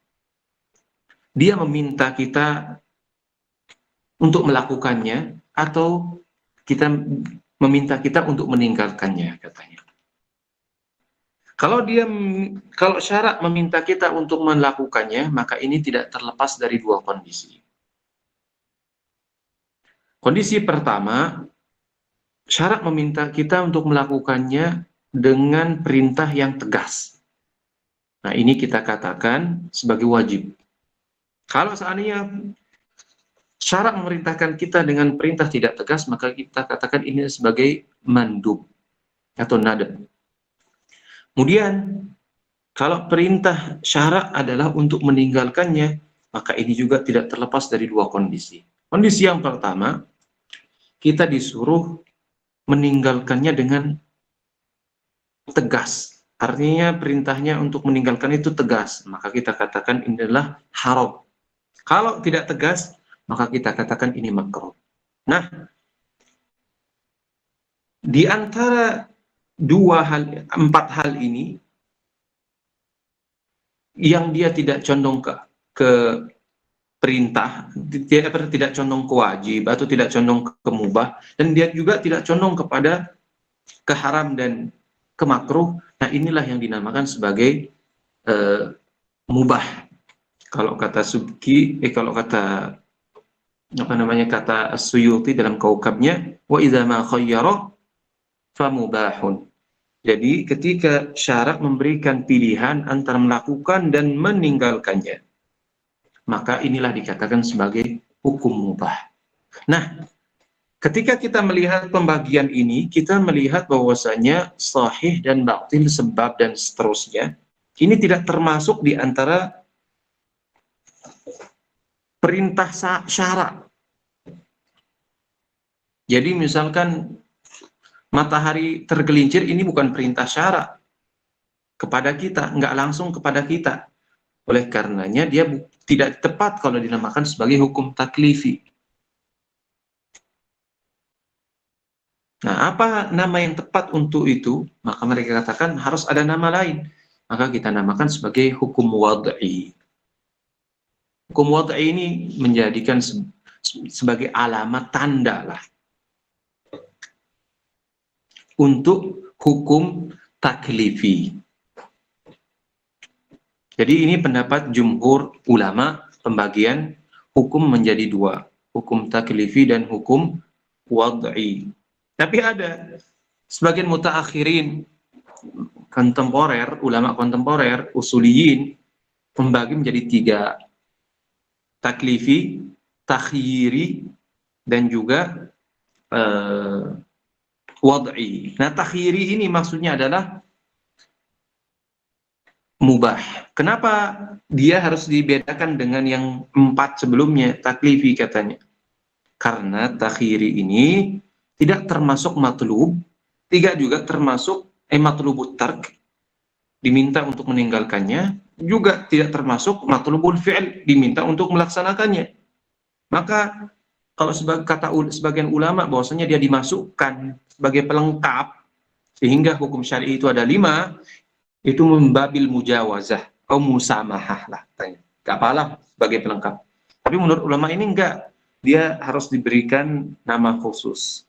Dia meminta kita untuk melakukannya, atau kita meminta kita untuk meninggalkannya, katanya. Kalau syarat meminta kita untuk melakukannya, maka ini tidak terlepas dari 2 kondisi. Kondisi pertama, syarat meminta kita untuk melakukannya dengan perintah yang tegas. Nah, ini kita katakan sebagai wajib. Kalau seandainya syarat memerintahkan kita dengan perintah tidak tegas, maka kita katakan ini sebagai mandub atau nadab. Kemudian, kalau perintah syarat adalah untuk meninggalkannya, maka ini juga tidak terlepas dari 2 kondisi. Kondisi yang pertama, kita disuruh meninggalkannya dengan tegas. Artinya perintahnya untuk meninggalkan itu tegas, maka kita katakan ini adalah haram. Kalau tidak tegas, maka kita katakan ini makruh. Nah, di antara 4 hal ini, yang dia tidak condong ke perintah, tidak condong ke wajib atau tidak condong ke mubah, dan dia juga tidak condong kepada ke haram dan ke makruh. Nah, inilah yang dinamakan sebagai mubah. Kalau kata Subki, kalau kata kata As-Suyuti dalam Kaukabnya, wa idza ma khayyara fa mubahun. Jadi ketika syarak memberikan pilihan antara melakukan dan meninggalkannya, maka inilah dikatakan sebagai hukum mubah. Nah, ketika kita melihat pembagian ini, kita melihat bahwasanya sahih dan batil, sebab dan seterusnya, ini tidak termasuk di antara perintah syarak. Jadi misalkan matahari tergelincir, ini bukan perintah syarak kepada kita, nggak langsung kepada kita. Oleh karenanya dia tidak tepat kalau dinamakan sebagai hukum taklifi. Nah, apa nama yang tepat untuk itu? Maka mereka katakan harus ada nama lain. Maka kita namakan sebagai hukum wad'i. Hukum wad'i ini menjadikan sebagai alamat tanda lah untuk hukum taklifi. Jadi ini pendapat jumhur ulama, pembagian hukum menjadi dua, hukum taklifi dan hukum wad'i. Tapi ada sebagian mutaakhirin, kontemporer, ulama kontemporer, usuliyin, membagi menjadi tiga, taklifi, takhyiri, dan juga wad'i. Nah, takhyiri ini maksudnya adalah mubah. Kenapa dia harus dibedakan dengan yang 4 sebelumnya, taklifi katanya? Karena takhyiri ini tidak termasuk matlub, tidak juga termasuk matlubut tark, diminta untuk meninggalkannya, juga tidak termasuk matlubul fi'l, diminta untuk melaksanakannya. Maka kalau kata sebagian ulama bahwasanya dia dimasukkan sebagai pelengkap, sehingga hukum syar'i itu ada 5, itu membabil mujawazah atau musamahah lah, gak apalah sebagai pelengkap. Tapi menurut ulama ini enggak, dia harus diberikan nama khusus.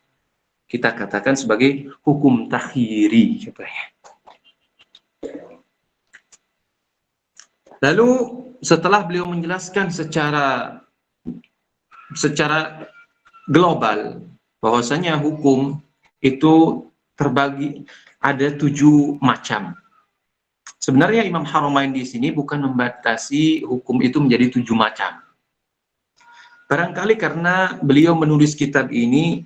Kita katakan sebagai hukum takhyiri. Lalu setelah beliau menjelaskan secara global bahwasanya hukum itu terbagi ada 7 macam. Sebenarnya Imam Haramain di sini bukan membatasi hukum itu menjadi 7 macam. Barangkali karena beliau menulis kitab ini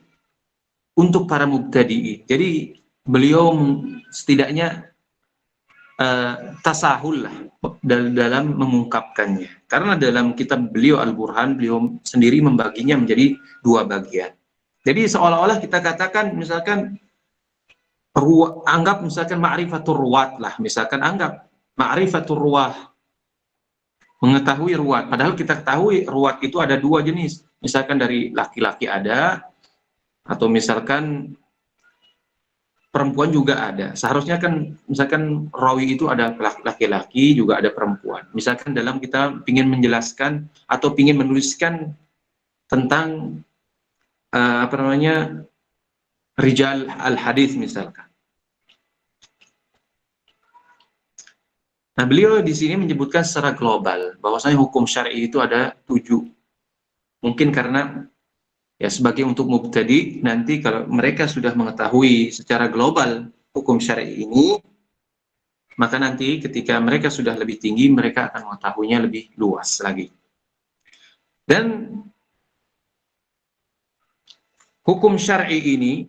untuk para mubtadi'in. Jadi beliau setidaknya tasahul lah dalam mengungkapkannya. Karena dalam kitab beliau Al-Burhan, beliau sendiri membaginya menjadi 2 bagian. Jadi seolah-olah kita katakan misalkan anggap misalkan ma'rifatur ruwat lah, misalkan anggap ma'rifatur ruwah, mengetahui ruwat. Padahal kita ketahui ruwat itu ada 2 jenis. Misalkan dari laki-laki ada, atau misalkan perempuan juga ada. Seharusnya kan misalkan rawi itu ada laki-laki, juga ada perempuan. Misalkan dalam kita ingin menjelaskan atau ingin menuliskan tentang rijal al-hadis misalkan. Nah, beliau di sini menyebutkan secara global bahwasanya hukum syar'i itu ada 7. Mungkin karena ya sebagai untuk mubtadi, nanti kalau mereka sudah mengetahui secara global hukum syar'i ini, maka nanti ketika mereka sudah lebih tinggi, mereka akan mengetahuinya lebih luas lagi. Dan hukum syar'i ini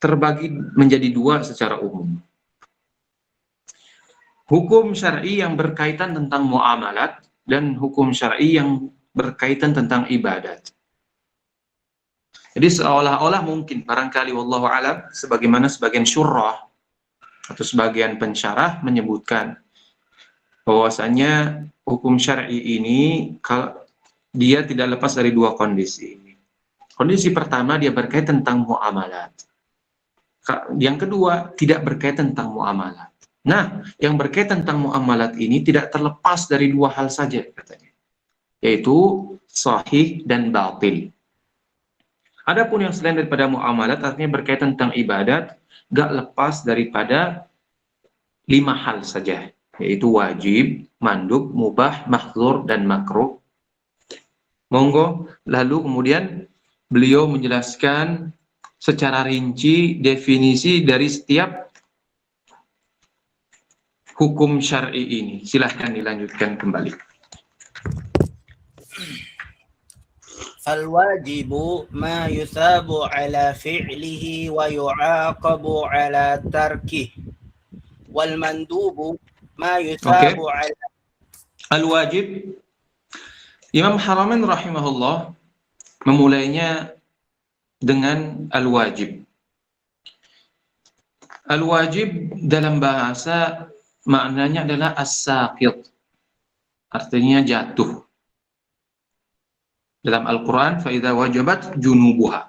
terbagi menjadi 2 secara umum. Hukum syar'i yang berkaitan tentang muamalat dan hukum syar'i yang berkaitan tentang ibadat. Jadi seolah-olah mungkin barangkali wallahu alam, sebagaimana sebagian syurrah atau sebagian pensyarah menyebutkan bahwasanya hukum syar'i ini dia tidak lepas dari 2 kondisi. Kondisi pertama, dia berkaitan tentang muamalat. Yang kedua, tidak berkaitan tentang muamalat. Nah, yang berkaitan tentang muamalat ini tidak terlepas dari dua hal saja katanya, yaitu sahih dan batil. Adapun yang selain daripada muamalat artinya berkaitan tentang ibadat, gak lepas daripada 5 hal saja, yaitu wajib, mandub, mubah, mahdzur, dan makruh. Monggo, lalu kemudian beliau menjelaskan secara rinci definisi dari setiap hukum syar'i ini. Silahkan dilanjutkan kembali. فالواجب ما يثاب على فعله ويعاقب على تركه والمندوب ما يثاب على Al-wajib, Imam Haramain rahimahullah memulainya dengan al-wajib. Al-wajib dalam bahasa maknanya adalah as-saqit, artinya jatuh. Dalam Al-Quran, فَإِذَا وَجَبَتْ جُنُوبُهَا,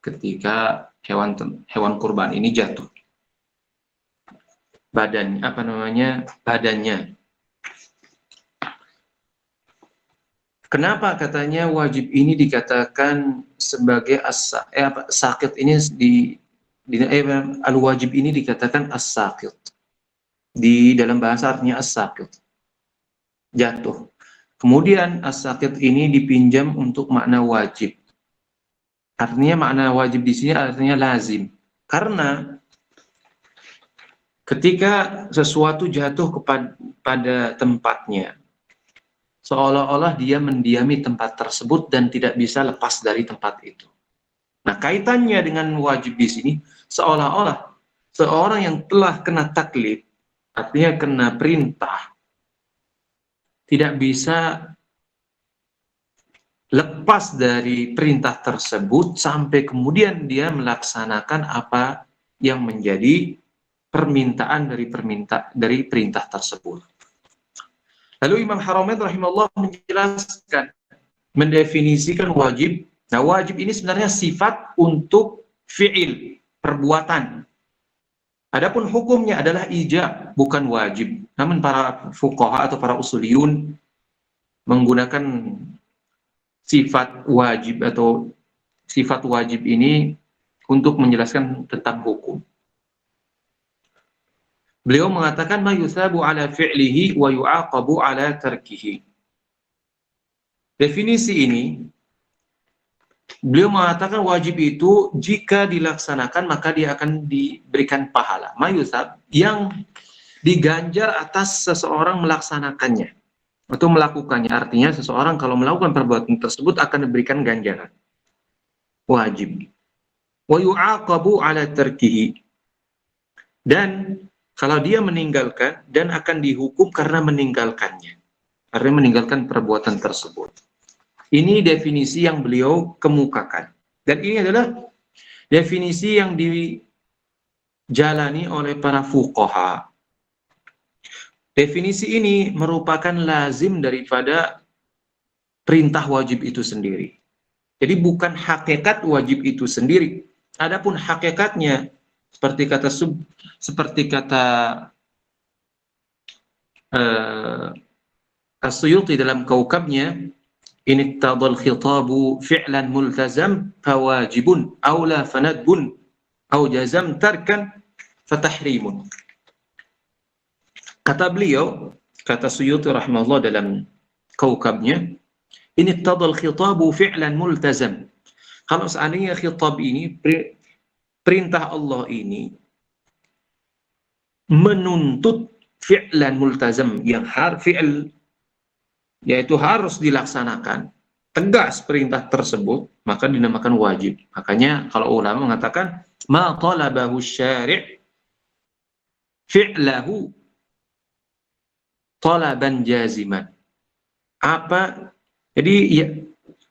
ketika hewan kurban ini jatuh. Badannya. Kenapa katanya wajib ini dikatakan sebagai sakit ini al-wajib ini dikatakan as-sakit. Di dalam bahasa artinya as-sakit, jatuh. Kemudian as-sakit ini dipinjam untuk makna wajib. Artinya makna wajib di sini artinya lazim. Karena ketika sesuatu jatuh pada tempatnya, seolah-olah dia mendiami tempat tersebut dan tidak bisa lepas dari tempat itu. Nah, kaitannya dengan wajib di sini, seolah-olah seorang yang telah kena taklif, artinya kena perintah, tidak bisa lepas dari perintah tersebut sampai kemudian dia melaksanakan apa yang menjadi permintaan dari perintah tersebut. Lalu Imam Haramain rahimahullah menjelaskan, mendefinisikan wajib. Nah, wajib ini sebenarnya sifat untuk fi'il, perbuatan. Adapun hukumnya adalah ijab, bukan wajib. Namun para fuqaha atau para usuliyun menggunakan sifat wajib atau sifat wajib ini untuk menjelaskan tentang hukum. Beliau mengatakan ma yusabu ala fi'lihi wa yu'aqabu ala tarkihi. Definisi ini beliau mengatakan wajib itu jika dilaksanakan maka dia akan diberikan pahala. Mayusab, yang diganjar atas seseorang melaksanakannya atau melakukannya. Artinya seseorang kalau melakukan perbuatan tersebut akan diberikan ganjaran. Wajib. Wa yu'aqabu ala tarkihi. Dan kalau dia meninggalkan dan akan dihukum karena meninggalkannya. Karena meninggalkan perbuatan tersebut. Ini definisi yang beliau kemukakan. Dan ini adalah definisi yang dijalani oleh para fuqaha. Definisi ini merupakan lazim daripada perintah wajib itu sendiri. Jadi bukan hakikat wajib itu sendiri. Adapun hakikatnya seperti kata As-Suyuti dalam Kaukabnya, in ittadal khitabu fi'lan multazam fawajibun aw la fanadbun aw jazam tarkan fatahrimun. Kata beliau, kata Suyuti rahimahullah dalam Kaukabnya, in ittadal khitabu fi'lan multazam. Kalau seandainya khitab ini, perintah Allah ini menuntut fi'lan multazam, yang fi'l yaitu harus dilaksanakan, tegas perintah tersebut, maka dinamakan wajib. Makanya kalau ulama mengatakan ma talabahu syari' fi'lahu talaban jaziman. Jadi ya,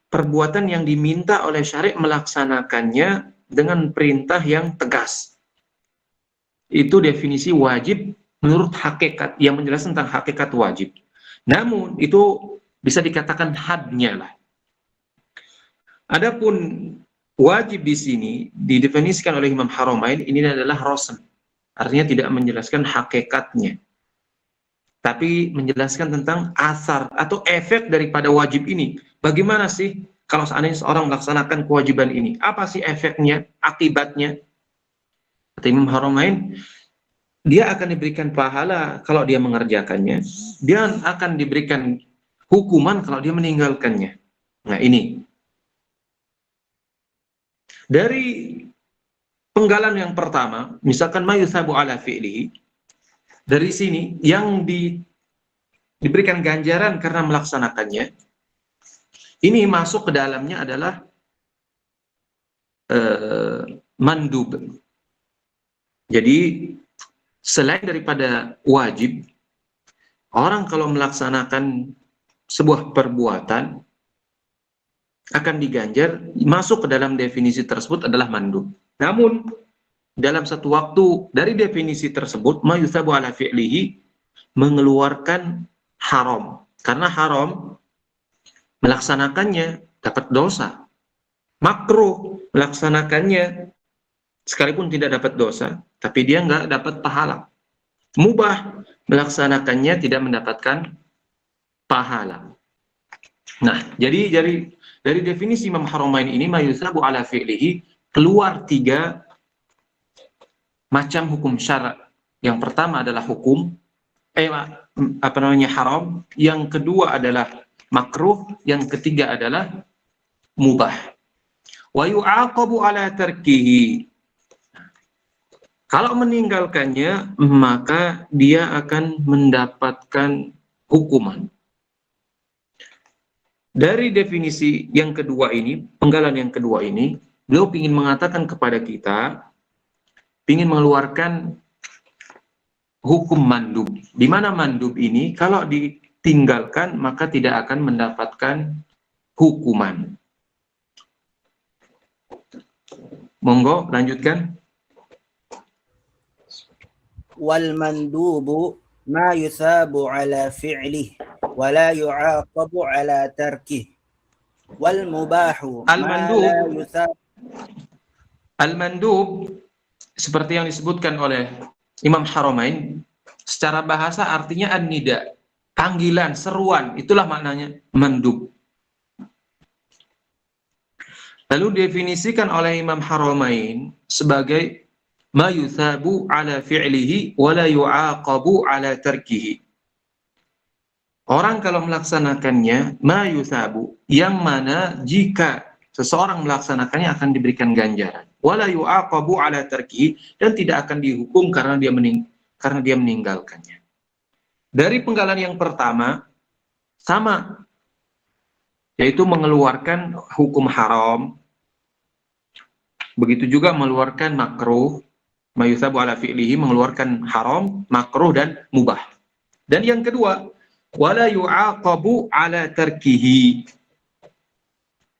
perbuatan yang diminta oleh syari' melaksanakannya dengan perintah yang tegas. Itu definisi wajib menurut hakikat, yang menjelaskan tentang hakikat wajib. Namun itu bisa dikatakan hadnya lah. Adapun wajib di sini didefinisikan oleh Imam Haramain, ini adalah rosen. Artinya tidak menjelaskan hakikatnya, tapi menjelaskan tentang asar atau efek daripada wajib ini. Bagaimana sih kalau seandainya seorang melaksanakan kewajiban ini? Apa sih efeknya, akibatnya? Kata Imam Haramain, dia akan diberikan pahala kalau dia mengerjakannya, dia akan diberikan hukuman kalau dia meninggalkannya. Nah ini, dari penggalan yang pertama, misalkan mayusabu ala fi'lihi, dari sini yang diberikan ganjaran karena melaksanakannya, ini masuk ke dalamnya adalah mandub. Jadi selain daripada wajib, orang kalau melaksanakan sebuah perbuatan akan diganjar, masuk ke dalam definisi tersebut adalah mandub. Namun dalam satu waktu dari definisi tersebut, mayusabu ala fi'lihi, mengeluarkan haram. Karena haram, melaksanakannya dapat dosa. Makruh, melaksanakannya sekalipun tidak dapat dosa, tapi dia nggak dapat pahala. Mubah, melaksanakannya tidak mendapatkan pahala. Nah, jadi dari definisi Imam Haramain ini, mayusabu ala fi'lihi, keluar 3 macam hukum syarak. Yang pertama adalah hukum haram, yang kedua adalah makruh, yang ketiga adalah mubah. Wa yu'aqabu ala tarkihi. Kalau meninggalkannya, maka dia akan mendapatkan hukuman. Dari definisi yang kedua ini, penggalan yang kedua ini, beliau ingin mengatakan kepada kita, ingin mengeluarkan hukum mandub. Di mana mandub ini kalau ditinggalkan maka tidak akan mendapatkan hukuman. Monggo lanjutkan. Wal mandubu ma yusabu ala fi'lih wa la yu'aqabu ala tarkih. Wal mubahu Al-mandub seperti yang disebutkan oleh Imam Haramain, secara bahasa artinya an-nida, panggilan, seruan, itulah maknanya mandub. Lalu definisikan oleh Imam Haramain sebagai ma yuthabu ala fi'lihi wa la yu'aqabu ala tarkihi. Orang kalau melaksanakannya, ma yuthabu, yang mana jika seseorang melaksanakannya akan diberikan ganjaran. Wala yu'aqabu ala tarkihi, dan tidak akan dihukum karena dia meninggalkannya. Dari penggalan yang pertama sama, yaitu mengeluarkan hukum haram. Begitu juga mengeluarkan makruh, mayusabu ala fi'lihi, mengeluarkan haram, makruh dan mubah. Dan yang kedua, wala yu'aqabu ala tarkihi.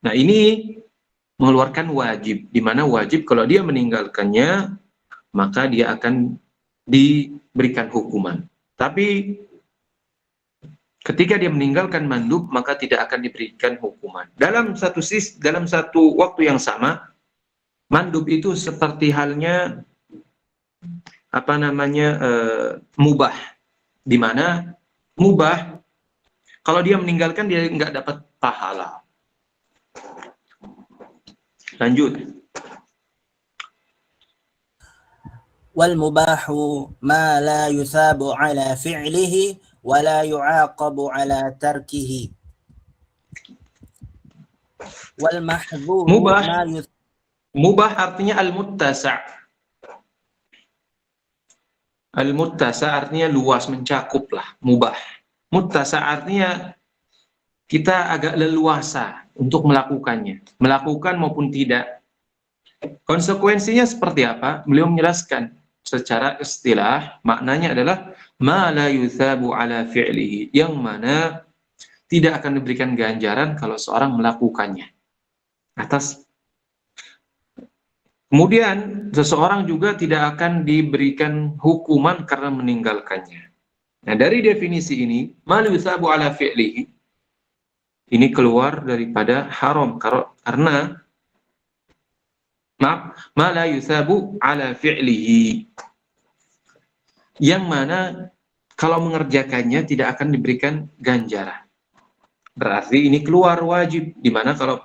Nah, ini mengeluarkan wajib, di mana wajib kalau dia meninggalkannya maka dia akan diberikan hukuman. Tapi ketika dia meninggalkan mandub maka tidak akan diberikan hukuman. Dalam satu waktu yang sama, mandub itu seperti halnya mubah, di mana mubah kalau dia meninggalkan dia nggak dapat pahala. Lanjut. Wal mubahu ma la yusabu ala fi'lihi wa la yu'aqabu ala tarkihi. Wal mahdhur mubah artinya al-muttasa'. Al-muttasa' artinya luas, mencakup lah, mubah. Muttasa' artinya kita agak leluasa untuk melakukannya, melakukan maupun tidak. Konsekuensinya seperti apa? Beliau menjelaskan secara istilah, maknanya adalah ma la yuthabu ala fi'lihi, yang mana tidak akan diberikan ganjaran kalau seorang melakukannya. Kemudian seseorang juga tidak akan diberikan hukuman karena meninggalkannya. Nah, dari definisi ini, ma la yuthabu ala fi'lihi, ini keluar daripada haram karena ma la yusabu ala fi'lihi. yang mana kalau mengerjakannya tidak akan diberikan ganjaran. Berarti ini keluar wajib, di mana kalau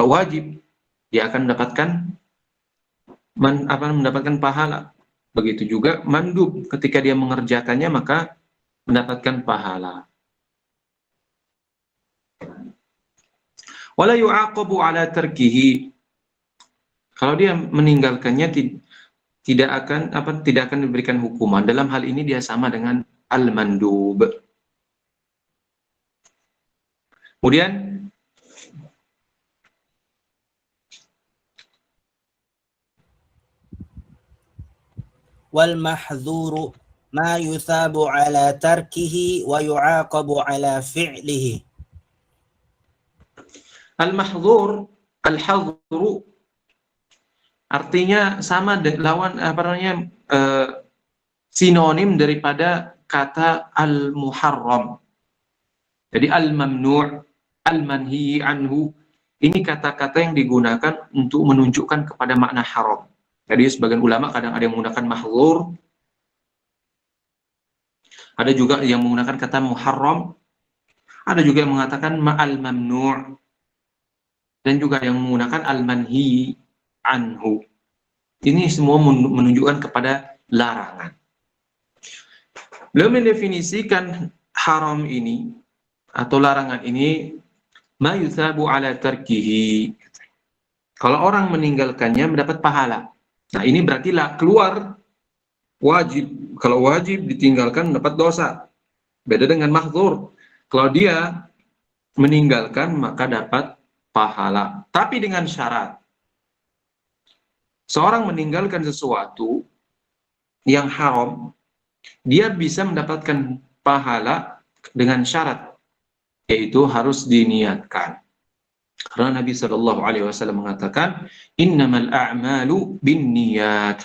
wajib dia akan mendapatkan pahala. Begitu juga mandub, ketika dia mengerjakannya maka mendapatkan pahala. Wala yu'aqabu ala tarkihi. Kalau dia meninggalkannya tidak akan diberikan hukuman. Dalam hal ini dia sama dengan al-mandub. Kemudian wal mahdzuru ma yusabu ala tarkihi wa yu'aqabu ala fi'lihi. al-mahdzur, al-hadzru artinya sama lawan sinonim daripada kata al-muharram. Jadi al-mamnu', al-manhi anhu, ini kata-kata yang digunakan untuk menunjukkan kepada makna haram. Jadi sebagian ulama kadang ada yang menggunakan mahdzur, ada juga yang menggunakan kata muharram, ada juga yang mengatakan ma'al mamnu', dan juga yang menggunakan al-manhi anhu. Ini semua menunjukkan kepada larangan. Beliau mendefinisikan haram ini atau larangan ini ma yusabu ala tarkihi. Kalau orang meninggalkannya mendapat pahala. Nah, ini berarti keluar wajib. Kalau wajib ditinggalkan mendapat dosa. Beda dengan mahdzur. Kalau dia meninggalkan maka dapat pahala. Tapi dengan syarat. Seorang meninggalkan sesuatu yang haram, dia bisa mendapatkan pahala dengan syarat, yaitu harus diniatkan. Karena Nabi SAW mengatakan, innamal a'malu binniyat.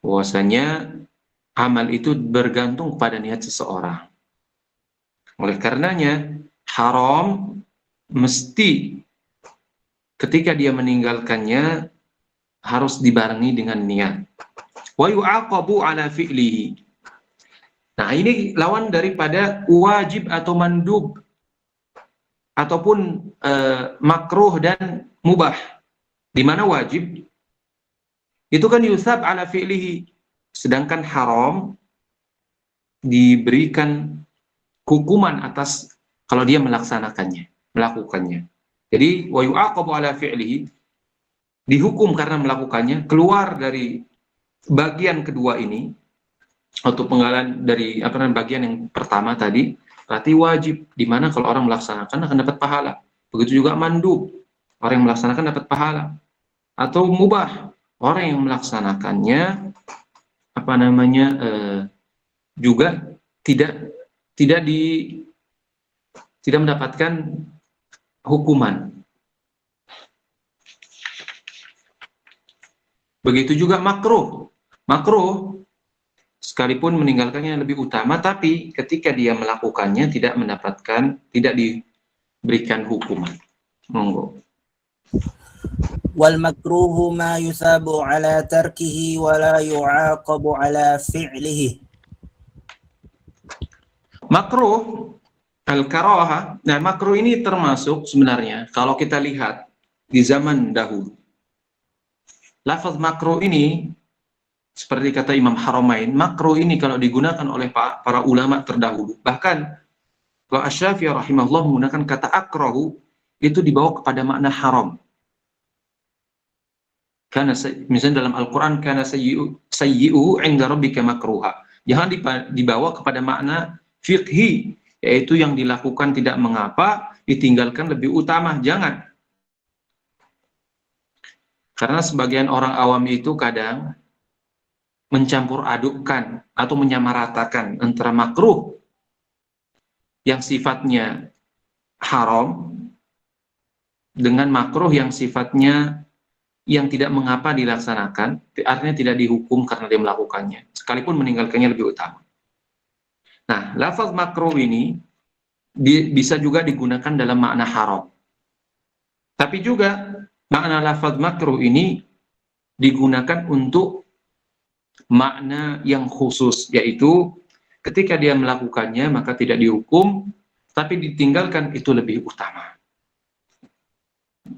Bahwasanya amal itu bergantung pada niat seseorang. Oleh karenanya, haram mesti ketika dia meninggalkannya harus dibarengi dengan niat. Wa yu'aqabu ala fi'lihi. Nah, ini lawan daripada wajib atau mandub ataupun makruh dan mubah. Di mana wajib itu kan yusab ala fi'lihi, sedangkan haram diberikan hukuman atas kalau dia melakukannya. Jadi wa yu'aqabu ala fi'lihi, dihukum karena melakukannya, keluar dari bagian kedua ini atau penggalan dari bagian yang pertama tadi, berarti wajib, di mana kalau orang melaksanakan akan dapat pahala. Begitu juga mandub, orang yang melaksanakan dapat pahala. Atau mubah, orang yang melaksanakannya juga tidak mendapatkan hukuman. Begitu juga makruh. Makruh sekalipun meninggalkannya lebih utama, tapi ketika dia melakukannya tidak diberikan hukuman. Monggo. Wal makruhu ma yusabu ala tarkihi wa la yu'aqabu ala fi'lihi. Makruh al-karaha. Nah, makruh ini termasuk sebenarnya kalau kita lihat di zaman dahulu. Lafaz makruh ini seperti kata Imam Haramain, makruh ini kalau digunakan oleh para ulama terdahulu, bahkan kalau Asy-Syafi'i rahimahullah menggunakan kata akrahu, itu dibawa kepada makna haram. Karena misalnya dalam Al-Quran, kana sayyi'u 'inda rabbika makruha. Jangan dibawa kepada makna fiqhi, yaitu yang dilakukan tidak mengapa, ditinggalkan lebih utama. Jangan. Karena sebagian orang awam itu kadang mencampur adukkan atau menyamaratakan antara makruh yang sifatnya haram dengan makruh yang sifatnya yang tidak mengapa dilaksanakan, artinya tidak dihukum karena dia melakukannya, sekalipun meninggalkannya lebih utama. Nah, lafaz makruh ini bisa juga digunakan dalam makna haram. Tapi juga makna lafaz makruh ini digunakan untuk makna yang khusus, yaitu ketika dia melakukannya maka tidak dihukum, tapi ditinggalkan itu lebih utama.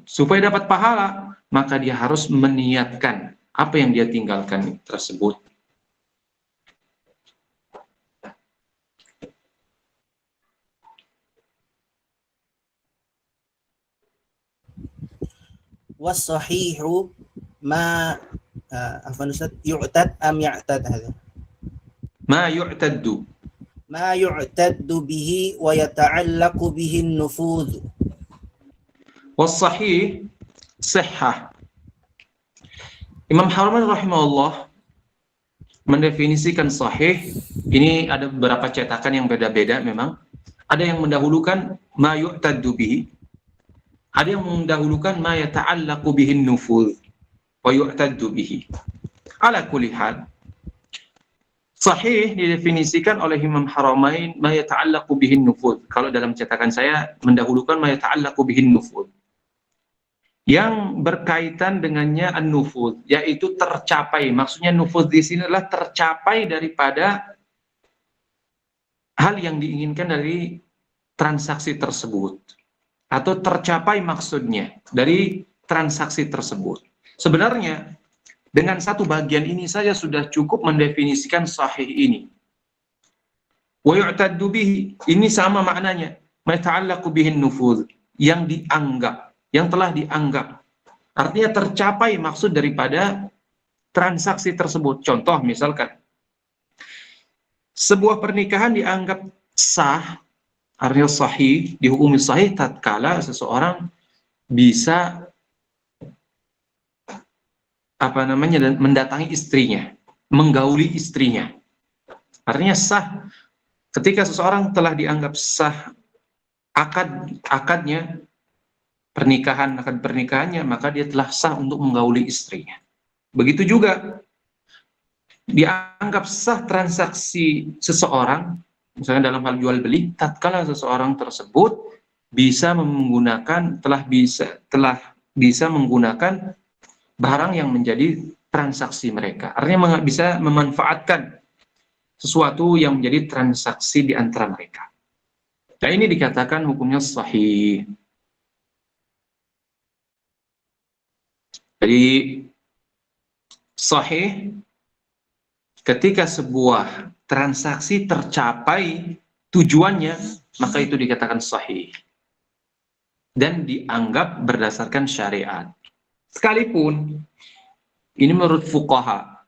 Supaya dapat pahala, maka dia harus meniatkan apa yang dia tinggalkan tersebut. Was-sahihu ma afwan Ustaz, yu'tad am ya'tad hadha? Ma yu'taddu. Ma yu'taddu bihi wa yata'allaqu bihi an-nufudh. Was-sahih, sihhah. Imam Haramain rahimahullah mendefinisikan sahih, ini ada beberapa cetakan yang beda-beda memang. Ada yang mendahulukan ma yu'taddu bihi, ada yang mendahulukan ma yata'allaqu bihi an-nufudh wa yu'taddu bihi. Ala kulli hal, sahih didefinisikan oleh Imam Haramain ma yata'allaqu bihi an-nufudh. Kalau dalam cetakan saya mendahulukan ma yata'allaqu bihi an-nufudh. Yang berkaitan dengannya an-nufudh, yaitu tercapai. Maksudnya nufudh di sini adalah tercapai daripada hal yang diinginkan dari transaksi tersebut, atau tercapai maksudnya dari transaksi tersebut. Sebenarnya dengan satu bagian ini saja sudah cukup mendefinisikan sahih ini. Wa yu'taddu bihi, ini sama maknanya. Ma ta'allaqu bihi an-nufudh, yang dianggap, yang telah dianggap. Artinya tercapai maksud daripada transaksi tersebut. Contoh misalkan, sebuah pernikahan dianggap sah, artinya sahih, dihukumi sahih tatkala seseorang bisa mendatangi istrinya, menggauli istrinya. Artinya sah ketika seseorang telah dianggap sah akadnya, akad pernikahannya, maka dia telah sah untuk menggauli istrinya. Begitu juga dianggap sah transaksi seseorang, misalnya dalam hal jual beli, tatkala seseorang tersebut telah bisa menggunakan barang yang menjadi transaksi mereka. Artinya bisa memanfaatkan sesuatu yang menjadi transaksi di antara mereka. Nah, ini dikatakan hukumnya sahih. Jadi sahih ketika sebuah transaksi tercapai tujuannya, maka itu dikatakan sahih dan dianggap berdasarkan syariat. Sekalipun ini menurut fuqaha,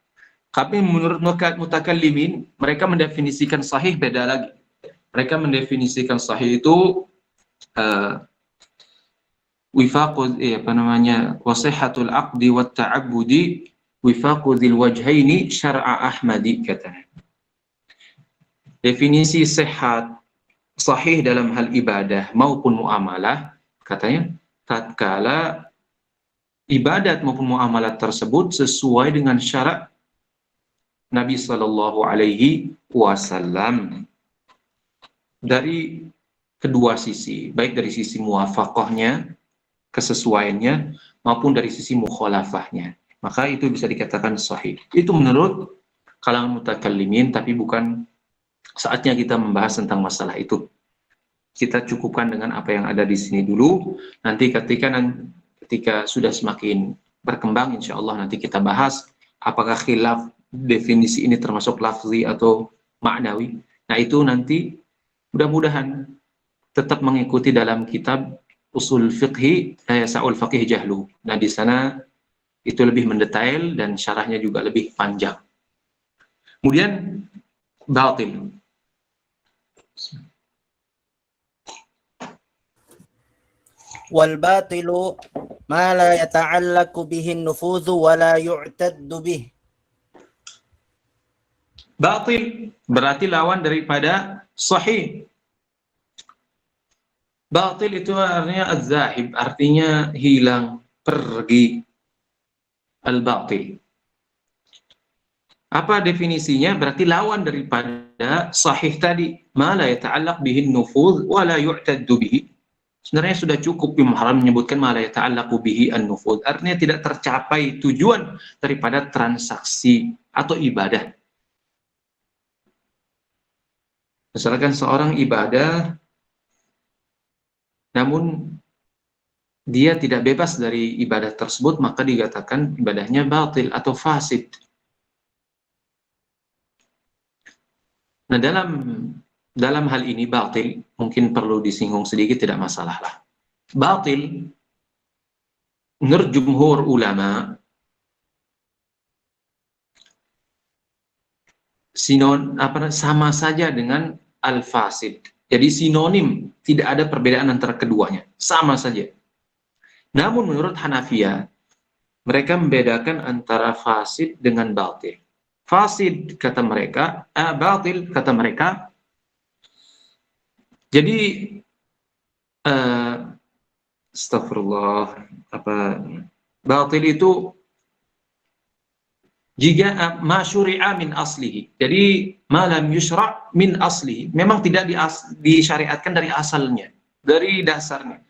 tapi menurut mutakallimin mereka mendefinisikan sahih beda lagi. Mereka mendefinisikan sahih itu wasihhatul aqdi wat ta'abbudi wifaqu dzil wajhaini syar'a ahmadi, katanya. Definisi sehat sahih dalam hal ibadah maupun muamalah, katanya, tatkala ibadat maupun muamalah tersebut sesuai dengan syarat Nabi Sallallahu Alaihi Wasallam dari kedua sisi, baik dari sisi muwafaqahnya, kesesuaiannya, maupun dari sisi mukhalafahnya, maka itu bisa dikatakan sahih. Itu menurut kalangan mutakallimin, tapi bukan saatnya kita membahas tentang masalah itu. Kita cukupkan dengan apa yang ada di sini dulu. Nanti ketika sudah semakin berkembang, insya Allah nanti kita bahas apakah khilaf definisi ini termasuk lafzi atau maknawi. Nah, itu nanti mudah-mudahan tetap mengikuti dalam kitab Usul Fiqhi Sa'ul Faqih Jahlu. Nah, di sana itu lebih mendetail dan syarahnya juga lebih panjang. Kemudian batil. Wal batilu ma la yata'allaqu bihi an-nufudh wa la yu'taddu bih. Batil berarti lawan daripada sahih. Batil itu artinya az-zahib, artinya hilang, pergi. Al-batil. Apa definisinya? Berarti lawan daripada sahih tadi. Ma la yata'allaq bihi an-nufudh wa la yu'taddu bihi. Sebenarnya sudah cukup Imam Haramain menyebutkan ma la yata'allaqu bihi an-nufud. Artinya tidak tercapai tujuan daripada transaksi atau ibadah. Misalkan seorang ibadah namun dia tidak bebas dari ibadah tersebut, maka dikatakan ibadahnya batil atau fasid. Nah, dalam hal ini batil mungkin perlu disinggung sedikit, tidak masalah lah. Batil menurut jumhur ulama sama saja dengan al-fasid. Jadi sinonim, tidak ada perbedaan antara keduanya, sama saja. Namun menurut Hanafiyah, mereka membedakan antara fasid dengan batil. Fasid kata mereka, batil kata mereka. Jadi astagfirullah, batil itu jika ma syuri'a min aslihi. Jadi malam yusra' min aslihi. Memang tidak disyariatkan dari asalnya, dari dasarnya.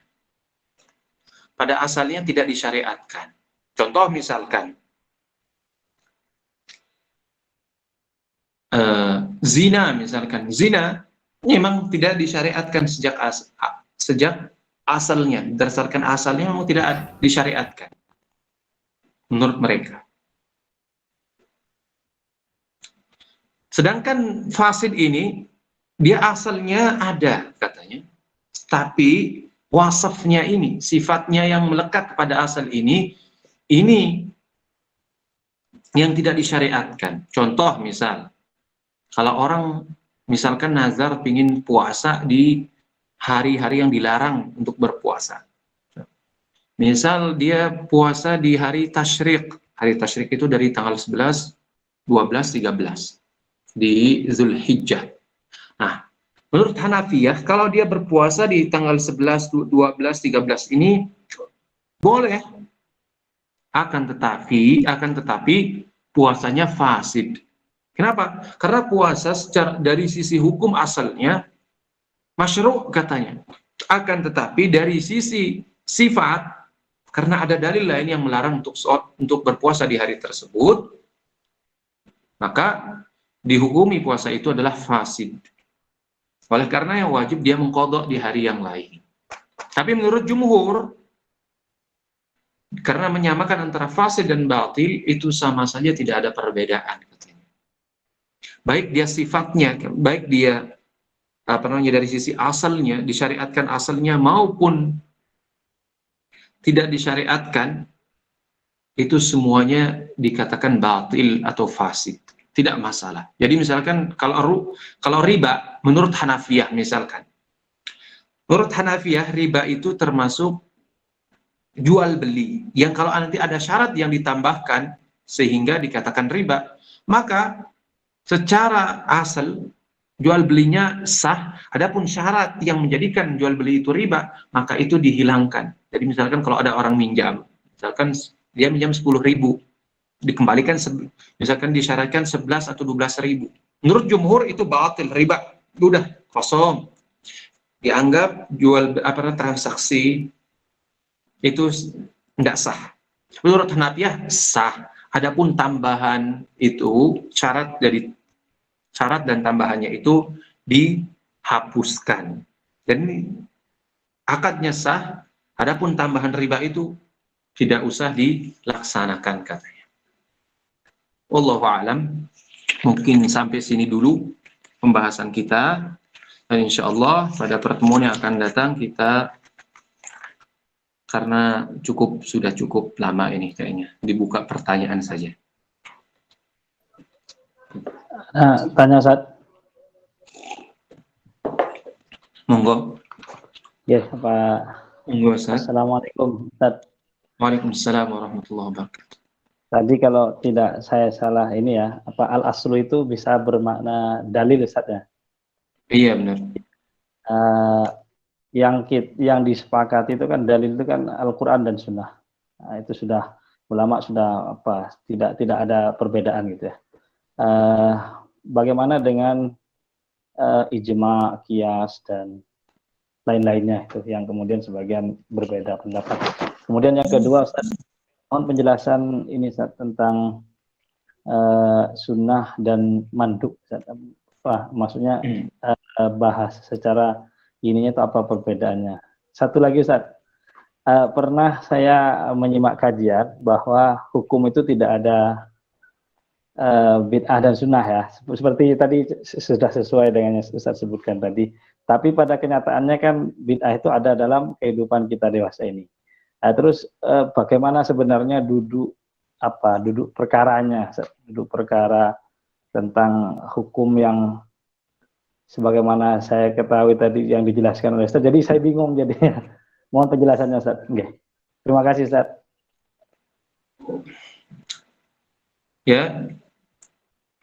Pada asalnya tidak disyariatkan. Contoh misalkan zina, misalkan zina memang tidak disyariatkan sejak asalnya, berdasarkan asalnya memang tidak disyariatkan menurut mereka. Sedangkan fasid ini dia asalnya ada katanya, tapi wasafnya ini, sifatnya yang melekat pada asal ini yang tidak disyariatkan. Contoh misal, kalau orang misalkan nazar pingin puasa di hari-hari yang dilarang untuk berpuasa. Misal dia puasa di hari tasyrik. Hari tasyrik itu dari tanggal 11, 12, 13 di Zulhijjah. Nah, menurut Hanafiyah, kalau dia berpuasa di tanggal 11, 12, 13 ini boleh. Akan tetapi puasanya fasid. Kenapa? Karena puasa dari sisi hukum asalnya masyru' katanya. Akan tetapi dari sisi sifat, karena ada dalil lain yang melarang untuk berpuasa di hari tersebut, maka dihukumi puasa itu adalah fasid. Oleh karena yang wajib dia mengqadha di hari yang lain. Tapi menurut jumhur, karena menyamakan antara fasid dan batil itu sama saja, tidak ada perbedaan katanya. Baik dia sifatnya, baik dia dari sisi asalnya disyariatkan asalnya maupun tidak disyariatkan, itu semuanya dikatakan batil atau fasid. Tidak masalah. Jadi misalkan kalau riba menurut Hanafiyah misalkan. Menurut Hanafiyah riba itu termasuk jual beli yang kalau nanti ada syarat yang ditambahkan sehingga dikatakan riba, maka secara asal jual belinya sah. Adapun syarat yang menjadikan jual beli itu riba, maka itu dihilangkan. Jadi misalkan kalau ada orang minjam, misalkan dia minjam 10.000, dikembalikan misalkan disyaratkan 11 atau 12.000. Menurut jumhur itu batil, riba, udah kosong, dianggap transaksi itu tidak sah. Menurut Hanafiyah sah. Adapun tambahan itu syarat dan tambahannya itu dihapuskan. Dan akadnya sah. Adapun tambahan riba itu tidak usah dilaksanakan katanya. Wallahu a'lam. Mungkin sampai sini dulu pembahasan kita, dan insya Allah pada pertemuan yang akan datang kita, karena sudah cukup lama ini kayaknya, dibuka pertanyaan saja. Tanya Ustaz. Monggo. Ya, Pak. Monggo Ustaz. Assalamualaikum Ustaz. Waalaikumsalam warahmatullahi wabarakatuh. Tadi kalau tidak saya salah ini ya, al-aslu itu bisa bermakna dalil Ustaz ya? Iya benar. Yang disepakati itu kan dalil itu kan Al-Quran dan Sunnah. Nah, itu sudah ulama sudah tidak ada perbedaan gitu ya. Bagaimana dengan ijma, qiyas dan lain-lainnya itu yang kemudian sebagian berbeda pendapat. Kemudian yang kedua, Ustaz, mohon penjelasan ini Ustaz, tentang sunnah dan manduk. Ustaz. Maksudnya bahas secara ininya itu apa perbedaannya. Satu lagi Ustaz, pernah saya menyimak kajian bahwa hukum itu tidak ada bid'ah dan sunnah ya, seperti tadi sudah sesuai dengan yang Ustaz sebutkan tadi. Tapi pada kenyataannya kan bid'ah itu ada dalam kehidupan kita dewasa ini. Terus bagaimana sebenarnya duduk perkaranya, duduk perkara tentang hukum yang sebagaimana saya ketahui tadi yang dijelaskan oleh Ustaz. Jadi saya bingung jadinya. Mohon penjelasannya Ustaz. Oke. Terima kasih Ustaz. Ya,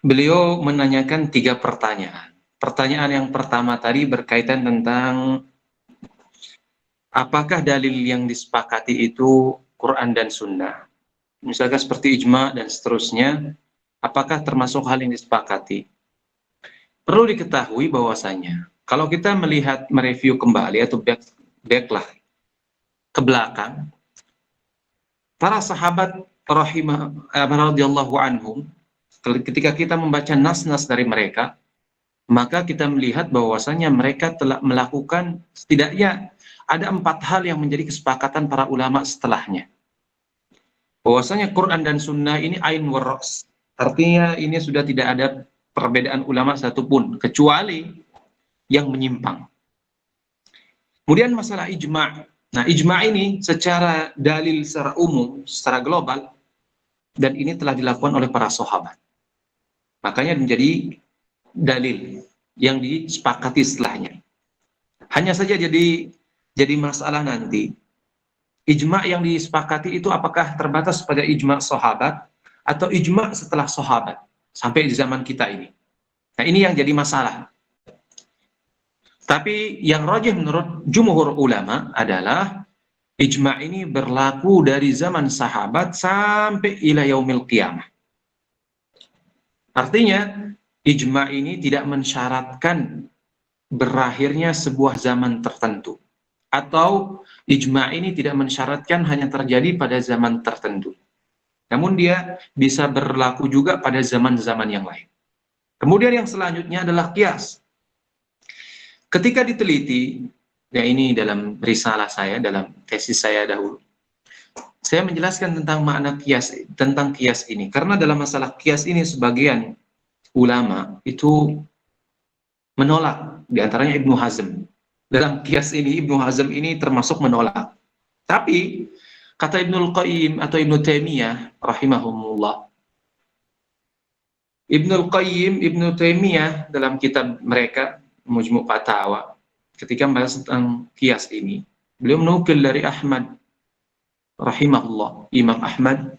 beliau menanyakan 3 pertanyaan. Pertanyaan yang pertama tadi berkaitan tentang apakah dalil yang disepakati itu Quran dan Sunnah. Misalkan seperti ijma dan seterusnya, apakah termasuk hal yang disepakati? Perlu diketahui bahwasanya kalau kita melihat mereview kembali atau backlah ke belakang, para sahabat radhiyallahu anhum, ketika kita membaca nas-nas dari mereka, maka kita melihat bahwasanya mereka telah melakukan setidaknya ada 4 hal yang menjadi kesepakatan para ulama setelahnya. Bahwasanya Quran dan Sunnah ini ain waras, artinya ini sudah tidak ada perbedaan ulama satupun kecuali yang menyimpang. Kemudian masalah ijma'. Nah, ijma' ini secara dalil secara umum, secara global, dan ini telah dilakukan oleh para sahabat. Makanya menjadi dalil yang disepakati setelahnya. Hanya saja jadi masalah nanti, ijma' yang disepakati itu apakah terbatas pada ijma' sahabat atau ijma' setelah sahabat sampai di zaman kita ini. Nah, ini yang jadi masalah. Tapi yang rajih menurut jumhur ulama adalah ijma' ini berlaku dari zaman sahabat sampai ila yaumil qiyamah. Artinya ijma' ini tidak mensyaratkan berakhirnya sebuah zaman tertentu, atau ijma' ini tidak mensyaratkan hanya terjadi pada zaman tertentu, namun dia bisa berlaku juga pada zaman-zaman yang lain. Kemudian yang selanjutnya adalah qiyas. Ketika diteliti, ya ini dalam risalah saya, dalam tesis saya dahulu, saya menjelaskan tentang makna qiyas, tentang qiyas ini, karena dalam masalah qiyas ini sebagian ulama itu menolak, diantaranya Ibnu Hazm. Dalam qiyas ini, Ibnu Hazm ini termasuk menolak. Tapi, kata Ibnul Qayyim atau Ibnu Taimiyah, rahimahumullah, Ibnul Qayyim, Ibnu Taimiyah dalam kitab mereka, Mujmu' Fatawa, ketika membahas tentang qiyas ini, beliau menukil dari Ahmad, rahimahullah, Imam Ahmad,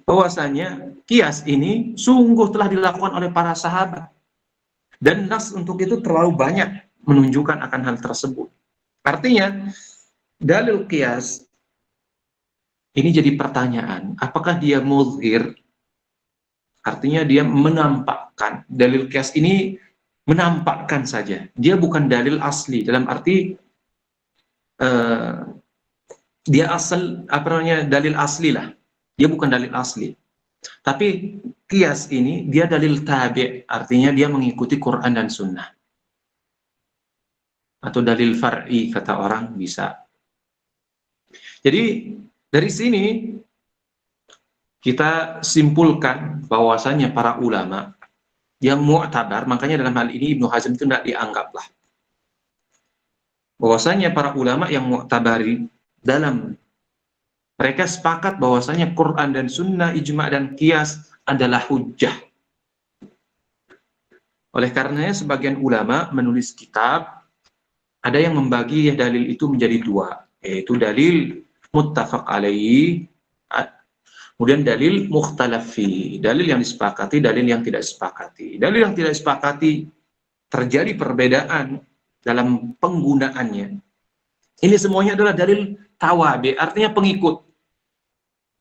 bahwasanya qiyas ini sungguh telah dilakukan oleh para sahabat. Dan nas untuk itu terlalu banyak menunjukkan akan hal tersebut. Artinya, dalil qiyas ini jadi pertanyaan, apakah dia muzhir? Artinya dia menampakkan. Dalil qiyas ini menampakkan saja. Dia bukan dalil asli, dalam arti dia dalil asli lah. Dia bukan dalil asli. Tapi qiyas ini dia dalil tabi', artinya dia mengikuti Quran dan Sunnah. Atau dalil far'i kata orang bisa. Jadi dari sini kita simpulkan bahwasanya para ulama yang mu'tabar, makanya dalam hal ini Ibnu Hazm itu tidak dianggaplah. Bahwasanya para ulama yang mu'tabari dalam mereka sepakat bahwasanya Quran dan Sunnah, ijma' dan qiyas adalah hujjah. Oleh karenanya sebagian ulama menulis kitab, ada yang membagi dalil itu menjadi 2, yaitu dalil muttafaq alaihi, kemudian dalil mukhtalafi, dalil yang disepakati, dalil yang tidak disepakati. Dalil yang tidak disepakati terjadi perbedaan dalam penggunaannya. Ini semuanya adalah dalil tawabi, artinya pengikut.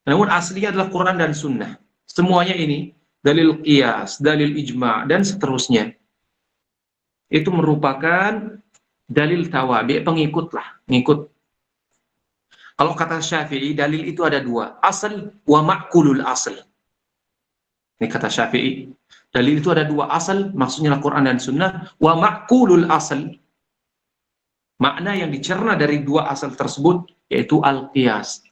Namun aslinya adalah Quran dan Sunnah. Semuanya ini, dalil qiyas, dalil ijma' dan seterusnya. Itu merupakan Dalil tawabi pengikutlah, ngikut. Kalau kata Syafi'i, dalil itu ada dua, asal wa ma'kulul asal. Ini kata Syafi'i. Dalil itu ada dua, asal maksudnya Al-Quran dan Sunnah, wa ma'kulul asal. Makna yang dicerna dari dua asal tersebut yaitu al-qiyas.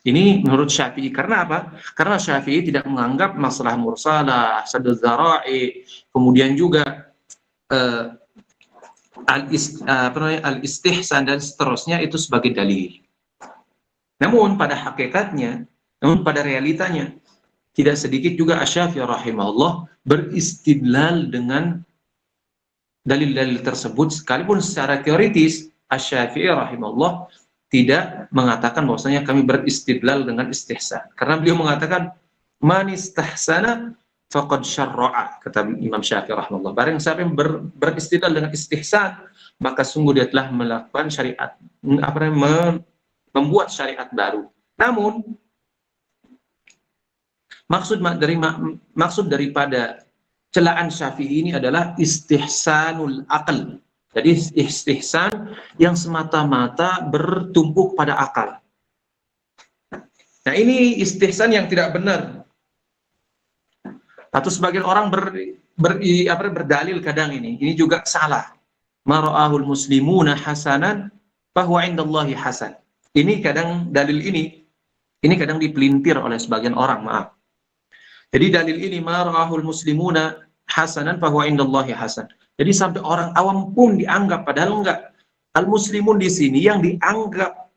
Ini menurut Syafi'i. Karena apa? Karena Syafi'i tidak menganggap masalah mursalah, saddu dzara'i, kemudian juga al-istihsan dan seterusnya itu sebagai dalil. Namun pada hakikatnya, namun pada realitanya, tidak sedikit juga Asy-Syafi'i rahimahullah beristidlal dengan dalil-dalil tersebut, sekalipun secara teoritis Asy-Syafi'i rahimahullah tidak mengatakan bahwasanya kami beristidlal dengan istihsan. Karena beliau mengatakan man istahsana faqad syarra'a, kata Imam Syafi'i rahimahullah. Barang siapa yang beristidlal dengan istihsan, maka sungguh dia telah melakukan syariat, membuat syariat baru. Namun maksud daripada celaan Syafi'i ini adalah istihsanul aql. Jadi istihsan yang semata-mata bertumpu pada akal. Nah, ini istihsan yang tidak benar. Atau sebagian orang berdalil kadang ini juga salah. Mara'ahul muslimuna hasanan fahuwa indallahi hasan. Ini kadang dalil ini kadang dipelintir oleh sebagian orang, maaf. Jadi dalil ini marahul muslimuna hasanan fahuwa indallahi hasan. Jadi sampai orang awam pun dianggap, padahal enggak. Al-muslimun di sini yang dianggap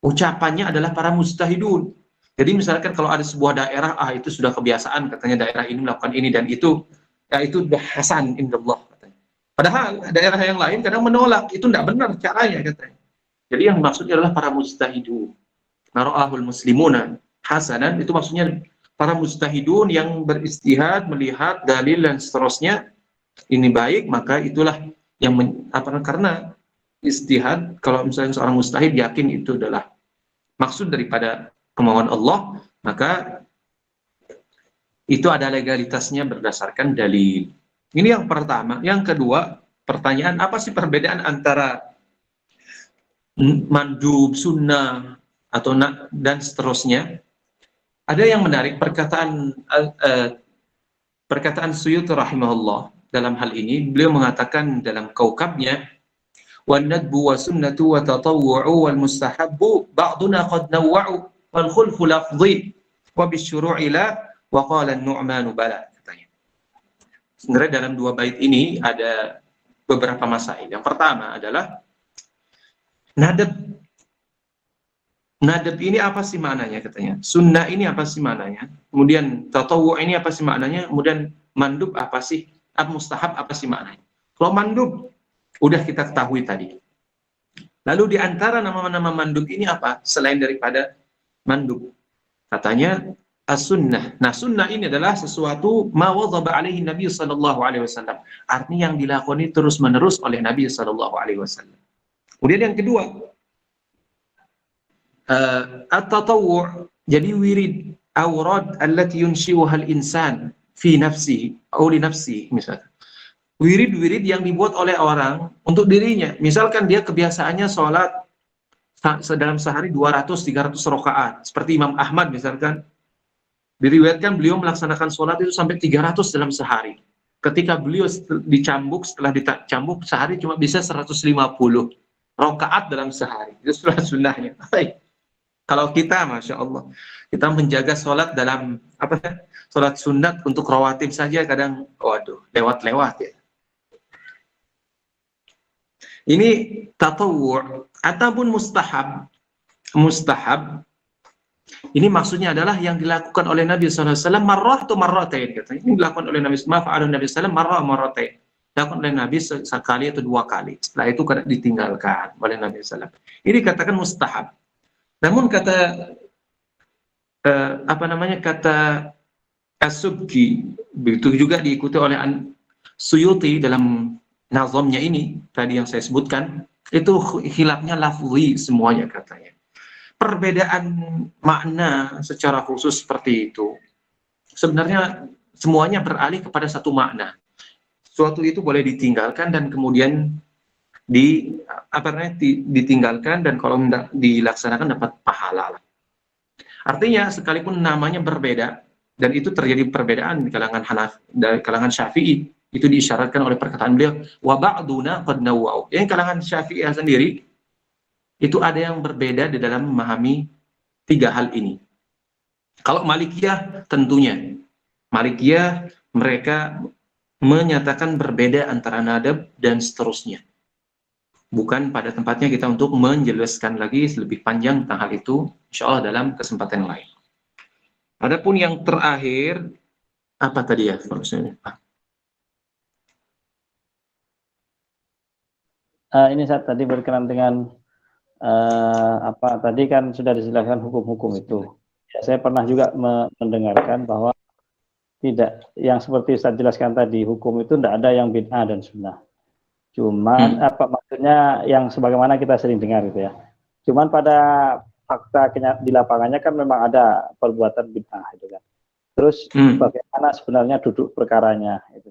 ucapannya adalah para mujtahidun. Jadi misalkan kalau ada sebuah daerah, itu sudah kebiasaan katanya daerah ini melakukan ini dan itu, ya itu hasan indallah katanya. Padahal daerah yang lain kadang menolak, itu enggak benar caranya katanya. Jadi yang maksudnya adalah para mujtahidun. Marahul muslimuna hasanan itu maksudnya para mujtahidun yang beristihad, melihat dalil dan seterusnya ini baik, maka itulah yang karena istihad, kalau misalnya seorang mujtahid yakin itu adalah maksud daripada kemauan Allah, maka itu ada legalitasnya berdasarkan dalil. Ini yang pertama. Yang kedua, pertanyaan apa sih perbedaan antara mandub, sunnah atau dan seterusnya? Ada yang menarik perkataan Suyuti rahimahullah dalam hal ini. Beliau mengatakan dalam Kaukabnya, wan nadbu wa sunnatu wa tatawwu'u wal mustahabbu ba'duna qad nawwa'u wal khulfu lafdhi wa bisyuru'i la wa qala an-nu'man bala, katanya. Sebenarnya dalam dua bait ini ada beberapa masail. Yang pertama adalah nadab ini apa sih maknanya, katanya. Sunnah ini apa sih maknanya? Kemudian tatawwu' ini apa sih maknanya? Kemudian mandub apa sih? Mustahab apa sih maknanya? Kalau mandub udah kita ketahui tadi. Lalu di antara nama-nama mandub ini apa? Selain daripada mandub. Katanya as-sunnah. Nah, sunnah ini adalah sesuatu ma wadhaba alaihi Nabi sallallahu alaihi wasallam. Artinya yang dilakoni terus-menerus oleh Nabi sallallahu alaihi wasallam. Kemudian yang kedua, at-tatawwu', jadi wirid awrad allati yunshi'uha al-insan fi nafsihi atau li nafsihi, misalkan. Wirid-wirid yang dibuat oleh orang untuk dirinya. Misalkan dia kebiasaannya sholat dalam sehari 200-300 rakaat. Seperti Imam Ahmad misalkan, diriwayatkan beliau melaksanakan sholat itu sampai 300 dalam sehari. Ketika beliau dicambuk, setelah dicambuk sehari cuma bisa 150 rakaat dalam sehari. Itu sunnahnya. Baik. Kalau kita, Masya Allah, kita menjaga sholat dalam sholat sunat untuk rawatib saja kadang, waduh, lewat-lewat ya. Ini tatawwu' ataupun mustahab. Mustahab ini maksudnya adalah yang dilakukan oleh Nabi SAW marrah atau marratain, katanya. Ini dilakukan oleh Nabi SAW marrah marratain. Dilakukan oleh Nabi sekali atau dua kali. Setelah itu kadang ditinggalkan oleh Nabi SAW. Ini dikatakan mustahab. Namun kata kata As-Subki, begitu juga diikuti oleh Suyuti dalam nazamnya ini tadi yang saya sebutkan, itu khilafnya lafzi semuanya, katanya. Perbedaan makna secara khusus seperti itu sebenarnya semuanya beralih kepada satu makna. Suatu itu boleh ditinggalkan dan kemudian ditinggalkan, dan kalau tidak dilaksanakan dapat pahala. Artinya sekalipun namanya berbeda, dan itu terjadi perbedaan di kalangan dari kalangan Syafi'i, itu diisyaratkan oleh perkataan beliau, wa ba'duna qad nawwa'u. Yang kalangan Syafi'i sendiri itu ada yang berbeda di dalam memahami tiga hal ini. Kalau Malikiyah tentunya, Malikiyah mereka menyatakan berbeda antara nadab dan seterusnya. Bukan pada tempatnya kita untuk menjelaskan lagi lebih panjang tentang hal itu, insya Allah dalam kesempatan lain. Adapun yang terakhir, apa tadi ya? Ini saat tadi berkenan dengan tadi kan sudah dijelaskan hukum-hukum itu. Ya, saya pernah juga mendengarkan bahwa tidak, yang seperti Ustaz jelaskan tadi, hukum itu tidak ada yang bid'ah dan sunnah. Cuman maksudnya yang sebagaimana kita sering dengar gitu ya. Cuman pada fakta di lapangannya kan memang ada perbuatan bid'ah gitu kan. Terus bagaimana sebenarnya duduk perkaranya itu.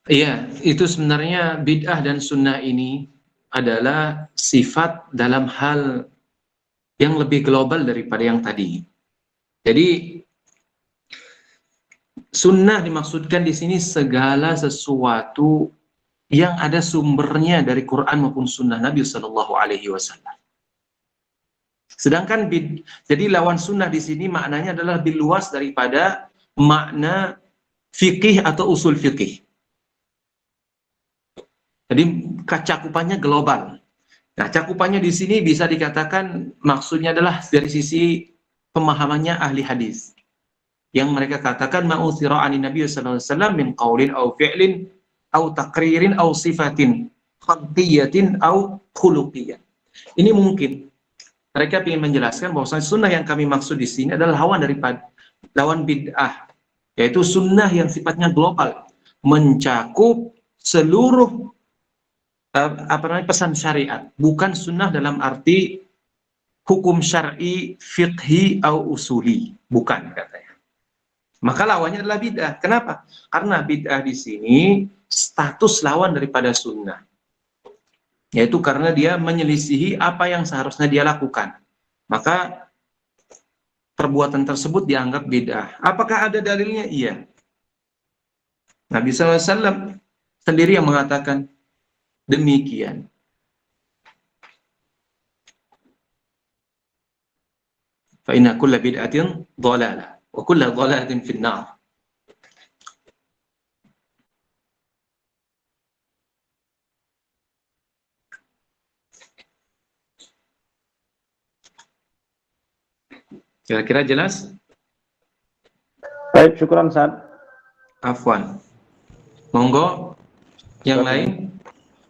Iya, itu sebenarnya bid'ah dan sunnah ini adalah sifat dalam hal yang lebih global daripada yang tadi. Jadi sunnah dimaksudkan di sini segala sesuatu yang ada sumbernya dari Quran maupun sunnah Nabi Shallallahu Alaihi Wasallam. Sedangkan jadi lawan sunnah di sini maknanya adalah lebih luas daripada makna fikih atau usul fikih. Jadi cakupannya global. Nah, cakupannya di sini bisa dikatakan maksudnya adalah dari sisi pemahamannya ahli hadis, yang mereka katakan ma'uthira 'anin Nabi sallallahu alaihi wasallam min qaulin aw fi'lin aw taqririn aw sifatin khalqiyatin aw khuluqiyyah. Ini mungkin mereka ingin menjelaskan bahwa sunnah yang kami maksud di sini adalah lawan bid'ah, yaitu sunnah yang sifatnya global, mencakup seluruh pesan syariat, bukan sunnah dalam arti hukum syar'i, fiqhi, atau usuli, bukan katanya. Maka lawannya adalah bid'ah. Kenapa? Karena bid'ah di sini status lawan daripada sunnah, yaitu karena dia menyelisihi apa yang seharusnya dia lakukan. Maka perbuatan tersebut dianggap bid'ah. Apakah ada dalilnya? Iya. Nabi SAW sendiri yang mengatakan demikian. Fa inna kulla bid'atin dhalalah wa kulla dhalalatin fin nar. Kira-kira jelas? Baik, syukuran Ustaz. Afwan. Monggo yang lain.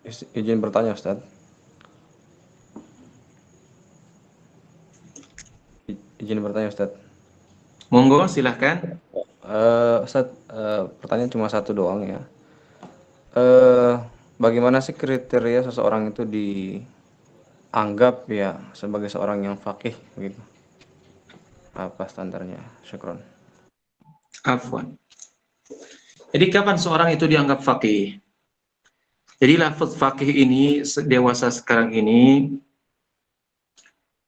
Izin bertanya Ustaz. Izin bertanya Ustaz. Monggo silahkan. Ustaz, pertanyaan cuma satu doang ya. Bagaimana sih kriteria seseorang itu dianggap ya sebagai seorang yang faqih begitu? Apa standarnya? Syukron. Afwan. Jadi kapan seorang itu dianggap faqih? Jadi lafaz faqih ini dewasa sekarang ini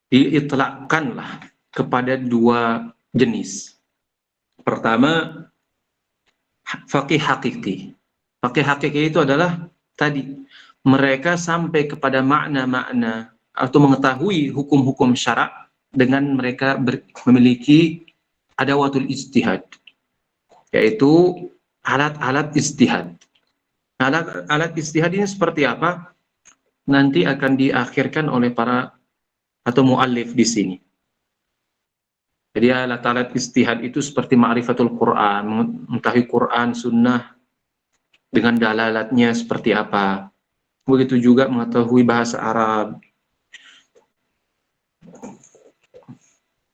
diitlakkanlah kepada dua jenis. Pertama, faqih hakiki. Faqih hakiki itu adalah tadi mereka sampai kepada makna-makna atau mengetahui hukum-hukum syarak dengan mereka memiliki adawatul ijtihad, yaitu alat-alat ijtihad. Alat ijtihad ini seperti apa? Nanti akan diakhirkan oleh para atau muallif di sini. Jadi alat-alat ijtihad itu seperti ma'rifatul Quran, mengetahui Quran, sunnah dengan dalalatnya seperti apa. Begitu juga mengetahui bahasa Arab.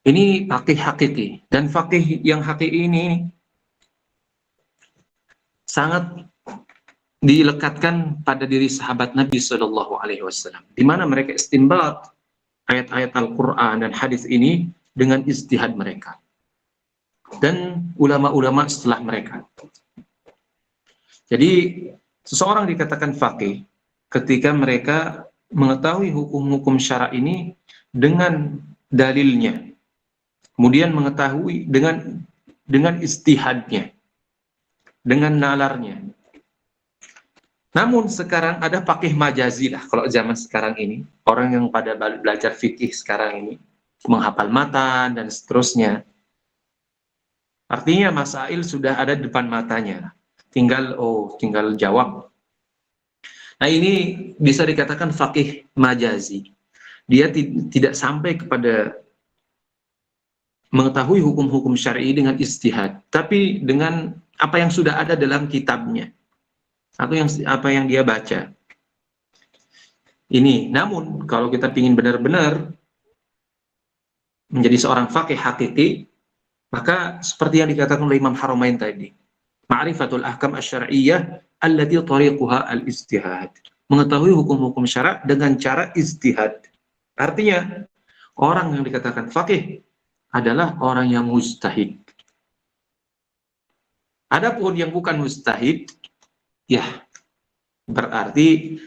Ini faqih hakiki, dan faqih yang hakiki ini sangat dilekatkan pada diri sahabat Nabi Shallallahu Alaihi Wasallam, di mana mereka istinbat ayat-ayat Al-Quran dan hadis ini dengan ijtihad mereka dan ulama-ulama setelah mereka. Jadi Seseorang dikatakan faqih ketika mereka mengetahui hukum-hukum syara ini dengan dalilnya, kemudian mengetahui dengan istihadnya, dengan nalarnya. Namun sekarang ada faqih majazi lah, kalau zaman sekarang ini, orang yang pada belajar fikih sekarang ini, menghafal matan dan seterusnya. Artinya masail sudah ada di depan matanya, tinggal jawab. Nah, ini bisa dikatakan faqih majazi. Dia tidak sampai kepada mengetahui hukum-hukum syar'i dengan istihad, tapi dengan apa yang sudah ada dalam kitabnya atau apa yang dia baca. Ini, namun kalau kita ingin benar-benar menjadi seorang faqih hakiki, maka seperti yang dikatakan oleh Imam Haramain tadi, ma'rifatul ahkam asy-syar'iyyah allati tariquha al-istihad. Mengetahui hukum-hukum syarak dengan cara istihad. Artinya, orang yang dikatakan faqih adalah orang yang mujtahid. Adapun yang bukan mujtahid, ya berarti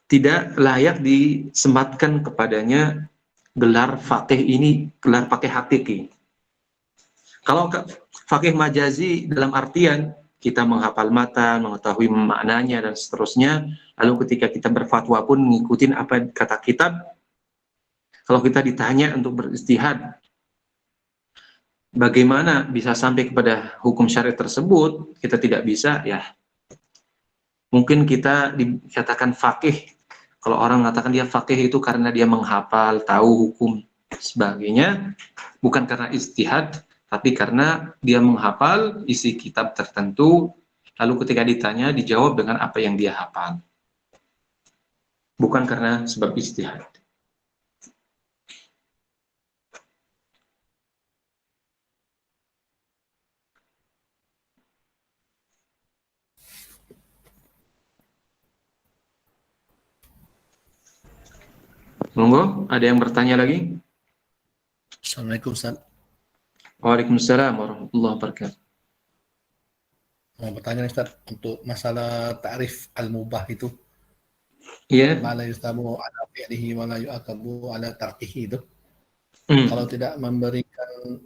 tidak layak disematkan kepadanya gelar faqih ini, gelar faqih hakiki. Kalau faqih majazi dalam artian kita menghafal matan, mengetahui maknanya dan seterusnya, lalu ketika kita berfatwa pun mengikuti apa kata kitab. Kalau kita ditanya untuk beristihad, bagaimana bisa sampai kepada hukum syariat tersebut, kita tidak bisa, ya mungkin kita dikatakan faqih. Kalau orang mengatakan dia faqih itu karena dia menghafal, tahu hukum sebagainya, bukan karena istihad, tapi karena dia menghafal isi kitab tertentu, lalu ketika ditanya dijawab dengan apa yang dia hafal, bukan karena sebab istihad. Monggo, ada yang bertanya lagi? Assalamualaikum Ustaz. Waalaikumsalam warahmatullahi wabarakatuh. Mau bertanya Ustaz untuk masalah ta'rif al-mubah itu. Iya. Ma la yustamu ala fi'lihi wa la yu'aqabu ala tarkihi itu. Kalau tidak memberikan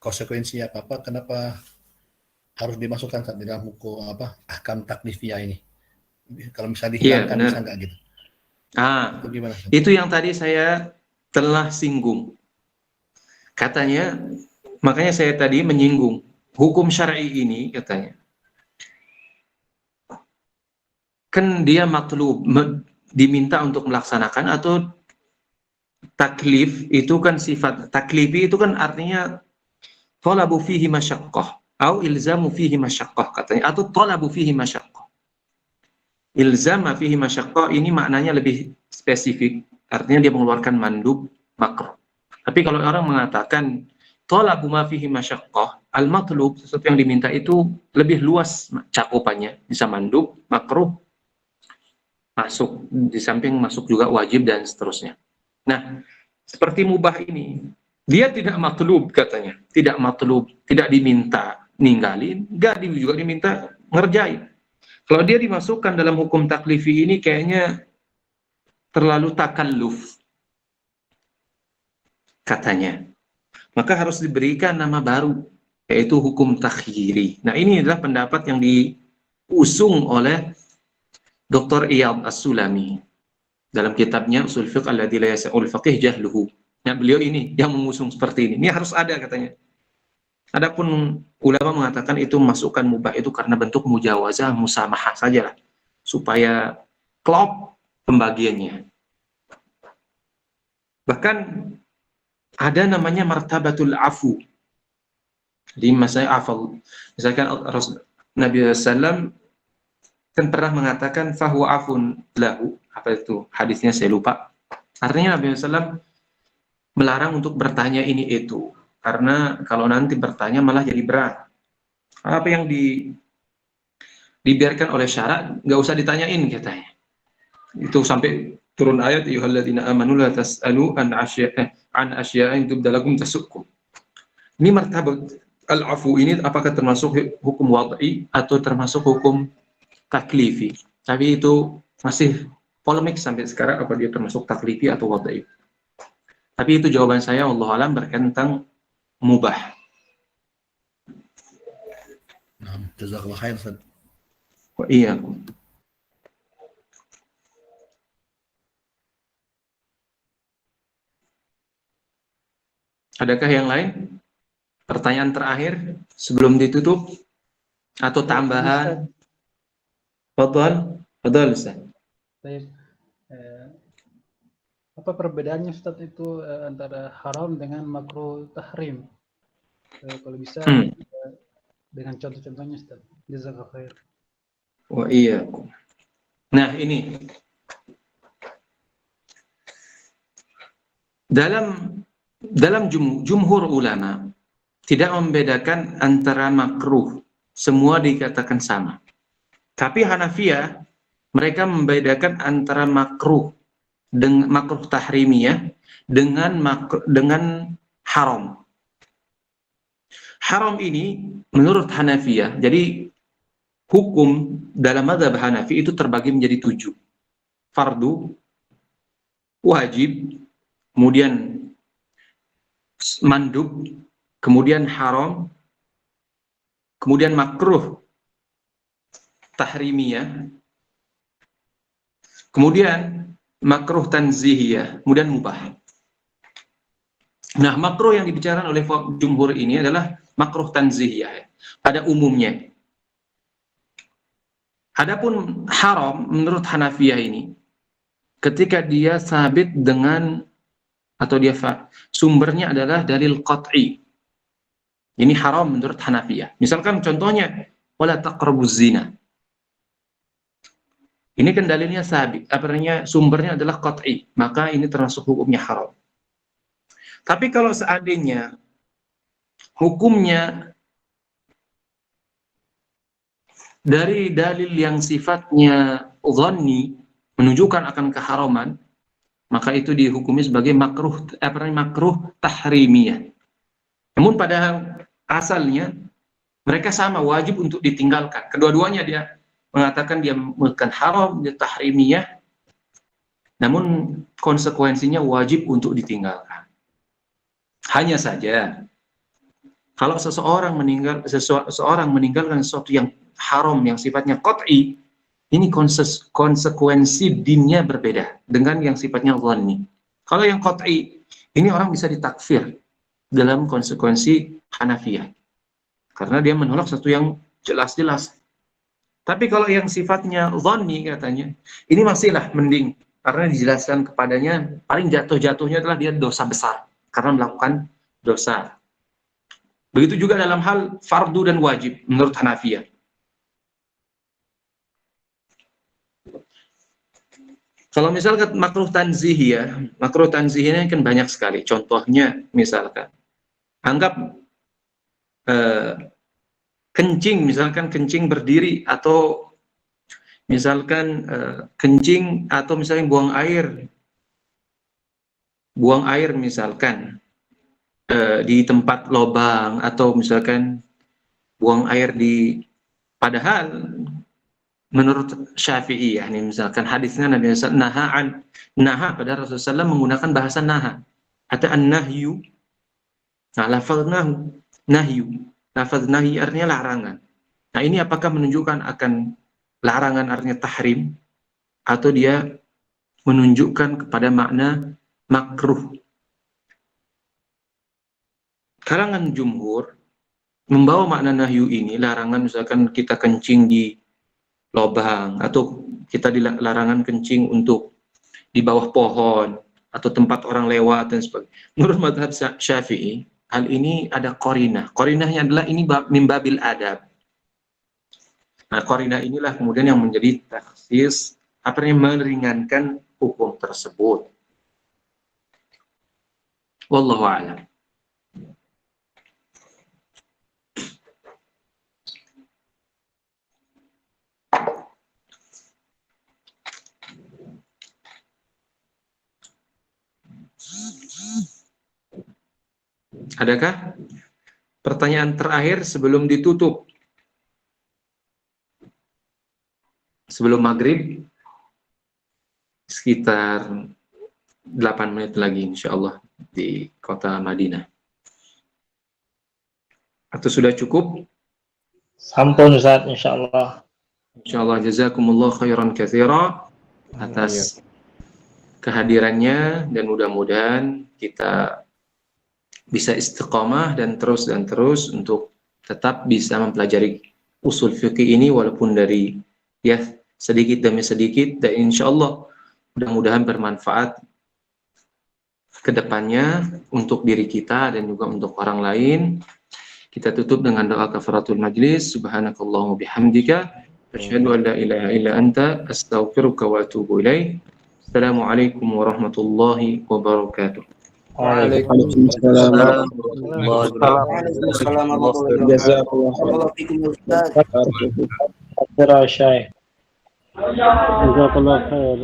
konsekuensi apa-apa, kenapa harus dimasukkan Ustaz di dalam hukum ahkam taklifiyah ini? Kalau misalnya dihilangkan bisa enggak gitu? Itu gimana, Ustaz? Itu yang tadi saya telah singgung. Katanya, makanya saya tadi menyinggung hukum syar'i ini, katanya kan dia matlub, diminta untuk melaksanakan, atau taklif itu kan sifat taklifi itu kan artinya talabu fihi masyaqqah atau ilzamu fihi masyaqqah, katanya, atau talabu fihi masyaqqah. Ilzama fihi masyaqqah ini maknanya lebih spesifik, artinya dia mengeluarkan mandub makruh. Tapi kalau orang mengatakan talabu ma fihi masyaqqah, al-matlub, sesuatu yang diminta itu lebih luas cakupannya, bisa mandub, makruh, masuk, di samping masuk juga wajib dan seterusnya. Nah, seperti mubah ini, dia tidak matlub, katanya, tidak matlub, tidak diminta ninggalin, enggak juga diminta ngerjain. Kalau dia dimasukkan dalam hukum taklifi ini kayaknya terlalu takalluf, katanya. Maka harus diberikan nama baru, yaitu hukum takhyiri. Nah, ini adalah pendapat yang diusung oleh Dr. Iyad As-Sulami dalam kitabnya Ushul Fiqh alladzi la yas'ul faqih jahluhu. Nah, beliau ini yang mengusung seperti ini. Ini harus ada, katanya. Adapun ulama mengatakan itu masukkan mubah itu karena bentuk mujawazah, musamahah saja lah, supaya klop pembagiannya. Bahkan ada namanya martabatul afu. Jadi misalkan Nabi SAW kan pernah mengatakan fahu afun lahu, apa itu hadisnya saya lupa. Artinya Nabi SAW melarang untuk bertanya ini itu, karena kalau nanti bertanya malah jadi berat. Apa yang dibiarkan oleh syarak nggak usah ditanyain, katanya. Itu sampai turun ayat ayyuhalladzina amanu la tas'alu an asya'in tubdalakum tasukkum. Ini martabat al-afu ini apakah termasuk hukum wad'i atau termasuk hukum taklifi. Tapi itu masih polemik sampai sekarang apa dia termasuk taklifi atau wad'i. Tapi itu jawaban saya, wallahu alam, berkaitan tentang mubah. Nah, jazakallah khair Ustaz. Iya. Adakah yang lain? Pertanyaan terakhir sebelum ditutup atau tambahan? Fadhal, fadhal Ustaz. Baik. Apa perbedaannya Ustaz itu antara haram dengan makruh tahrim? Kalau bisa dengan contoh-contohnya Ustaz. Jazakallahu khair. Wa iya. Nah, ini dalam jumhur ulama tidak membedakan antara makruh, semua dikatakan sama. Tapi Hanafiyah mereka membedakan antara makruh dengan makruh tahrimiyah dengan haram. Haram ini menurut Hanafiyah, jadi hukum dalam mazhab Hanafi itu terbagi menjadi 7. Fardu, wajib, kemudian mandub, kemudian haram, kemudian makruh tahrimiyah, kemudian makruh tanzihiyah, kemudian mubah. Nah, makruh yang dibicarakan oleh jumhur ini adalah makruh tanzihiyah pada umumnya. Adapun haram menurut Hanafiyah ini, ketika dia sabit dengan atau dia sumbernya adalah dalil qat'i. Ini haram menurut Hanafiyah. Misalkan contohnya, wala taqrabuz zina. Ini kan dalilnya sabit, sumbernya adalah qat'i, maka ini termasuk hukumnya haram. Tapi kalau seandainya hukumnya dari dalil yang sifatnya dhanni menunjukkan akan keharaman, maka itu dihukumi sebagai makruh tahrimiyah. Namun pada asalnya mereka sama, wajib untuk ditinggalkan. Kedua-duanya dia mengatakan dia bukan haram, dia tahrimiyah, namun konsekuensinya wajib untuk ditinggalkan. Hanya saja kalau seseorang meninggalkan sesuatu yang haram yang sifatnya qat'i, ini konsekuensi dinnya berbeda dengan yang sifatnya dhanni. Kalau yang qat'i, ini orang bisa ditakfir dalam konsekuensi Hanafiyah, karena dia menolak sesuatu yang jelas-jelas. Tapi kalau yang sifatnya dhanni katanya, ini masihlah mending, karena dijelaskan kepadanya paling jatuh-jatuhnya adalah dia dosa besar karena melakukan dosa. Begitu juga dalam hal fardu dan wajib menurut Hanafiyah. Kalau misalkan makruh tanzihiyah kan banyak sekali. Contohnya misalkan, anggap kencing berdiri, atau misalkan kencing, atau misalnya buang air misalkan di tempat lobang, atau misalkan buang air padahal menurut Syafi'iyah, misalkan hadisnya Nabi SAW naha pada Rasulullah SAW menggunakan bahasa naha atau an-nahyu. Nah, lafaz nahyi artinya larangan. Nah, ini apakah menunjukkan akan larangan artinya tahrim, atau dia menunjukkan kepada makna makruh? Kalangan jumhur membawa makna nahyu ini, larangan misalkan kita kencing di lobang, atau kita dilarangan kencing untuk di bawah pohon atau tempat orang lewat dan sebagainya. Menurut mazhab Syafi'i, hal ini ada qarinah. Qarinahnya adalah ini min babil adab. Nah, qarinah inilah kemudian yang menjadi takhsis, meringankan hukum tersebut. Wallahu a'lam. Adakah pertanyaan terakhir sebelum ditutup? sebelum maghrib sekitar 8 menit lagi insya Allah di kota Madinah. Atau sudah cukup? Sampun Ustaz, insya Allah. Insya Allah, jazakumullah khairan katsira atas kehadirannya, dan mudah-mudahan kita bisa istiqamah dan terus untuk tetap bisa mempelajari usul fikih ini walaupun dari ya sedikit demi sedikit, dan insya Allah mudah-mudahan bermanfaat ke depannya untuk diri kita dan juga untuk orang lain. Kita tutup dengan doa kafaratul majlis. Subhanakallahumma bihamdika asyhadu an la ilaha illa anta astaghfiruka wa atubu ilaik. Assalamualaikum warahmatullahi wabarakatuh. Waalaikumsalam. Waalaikumsalam warahmatullahi wabarakatuh. Jazakallah khair.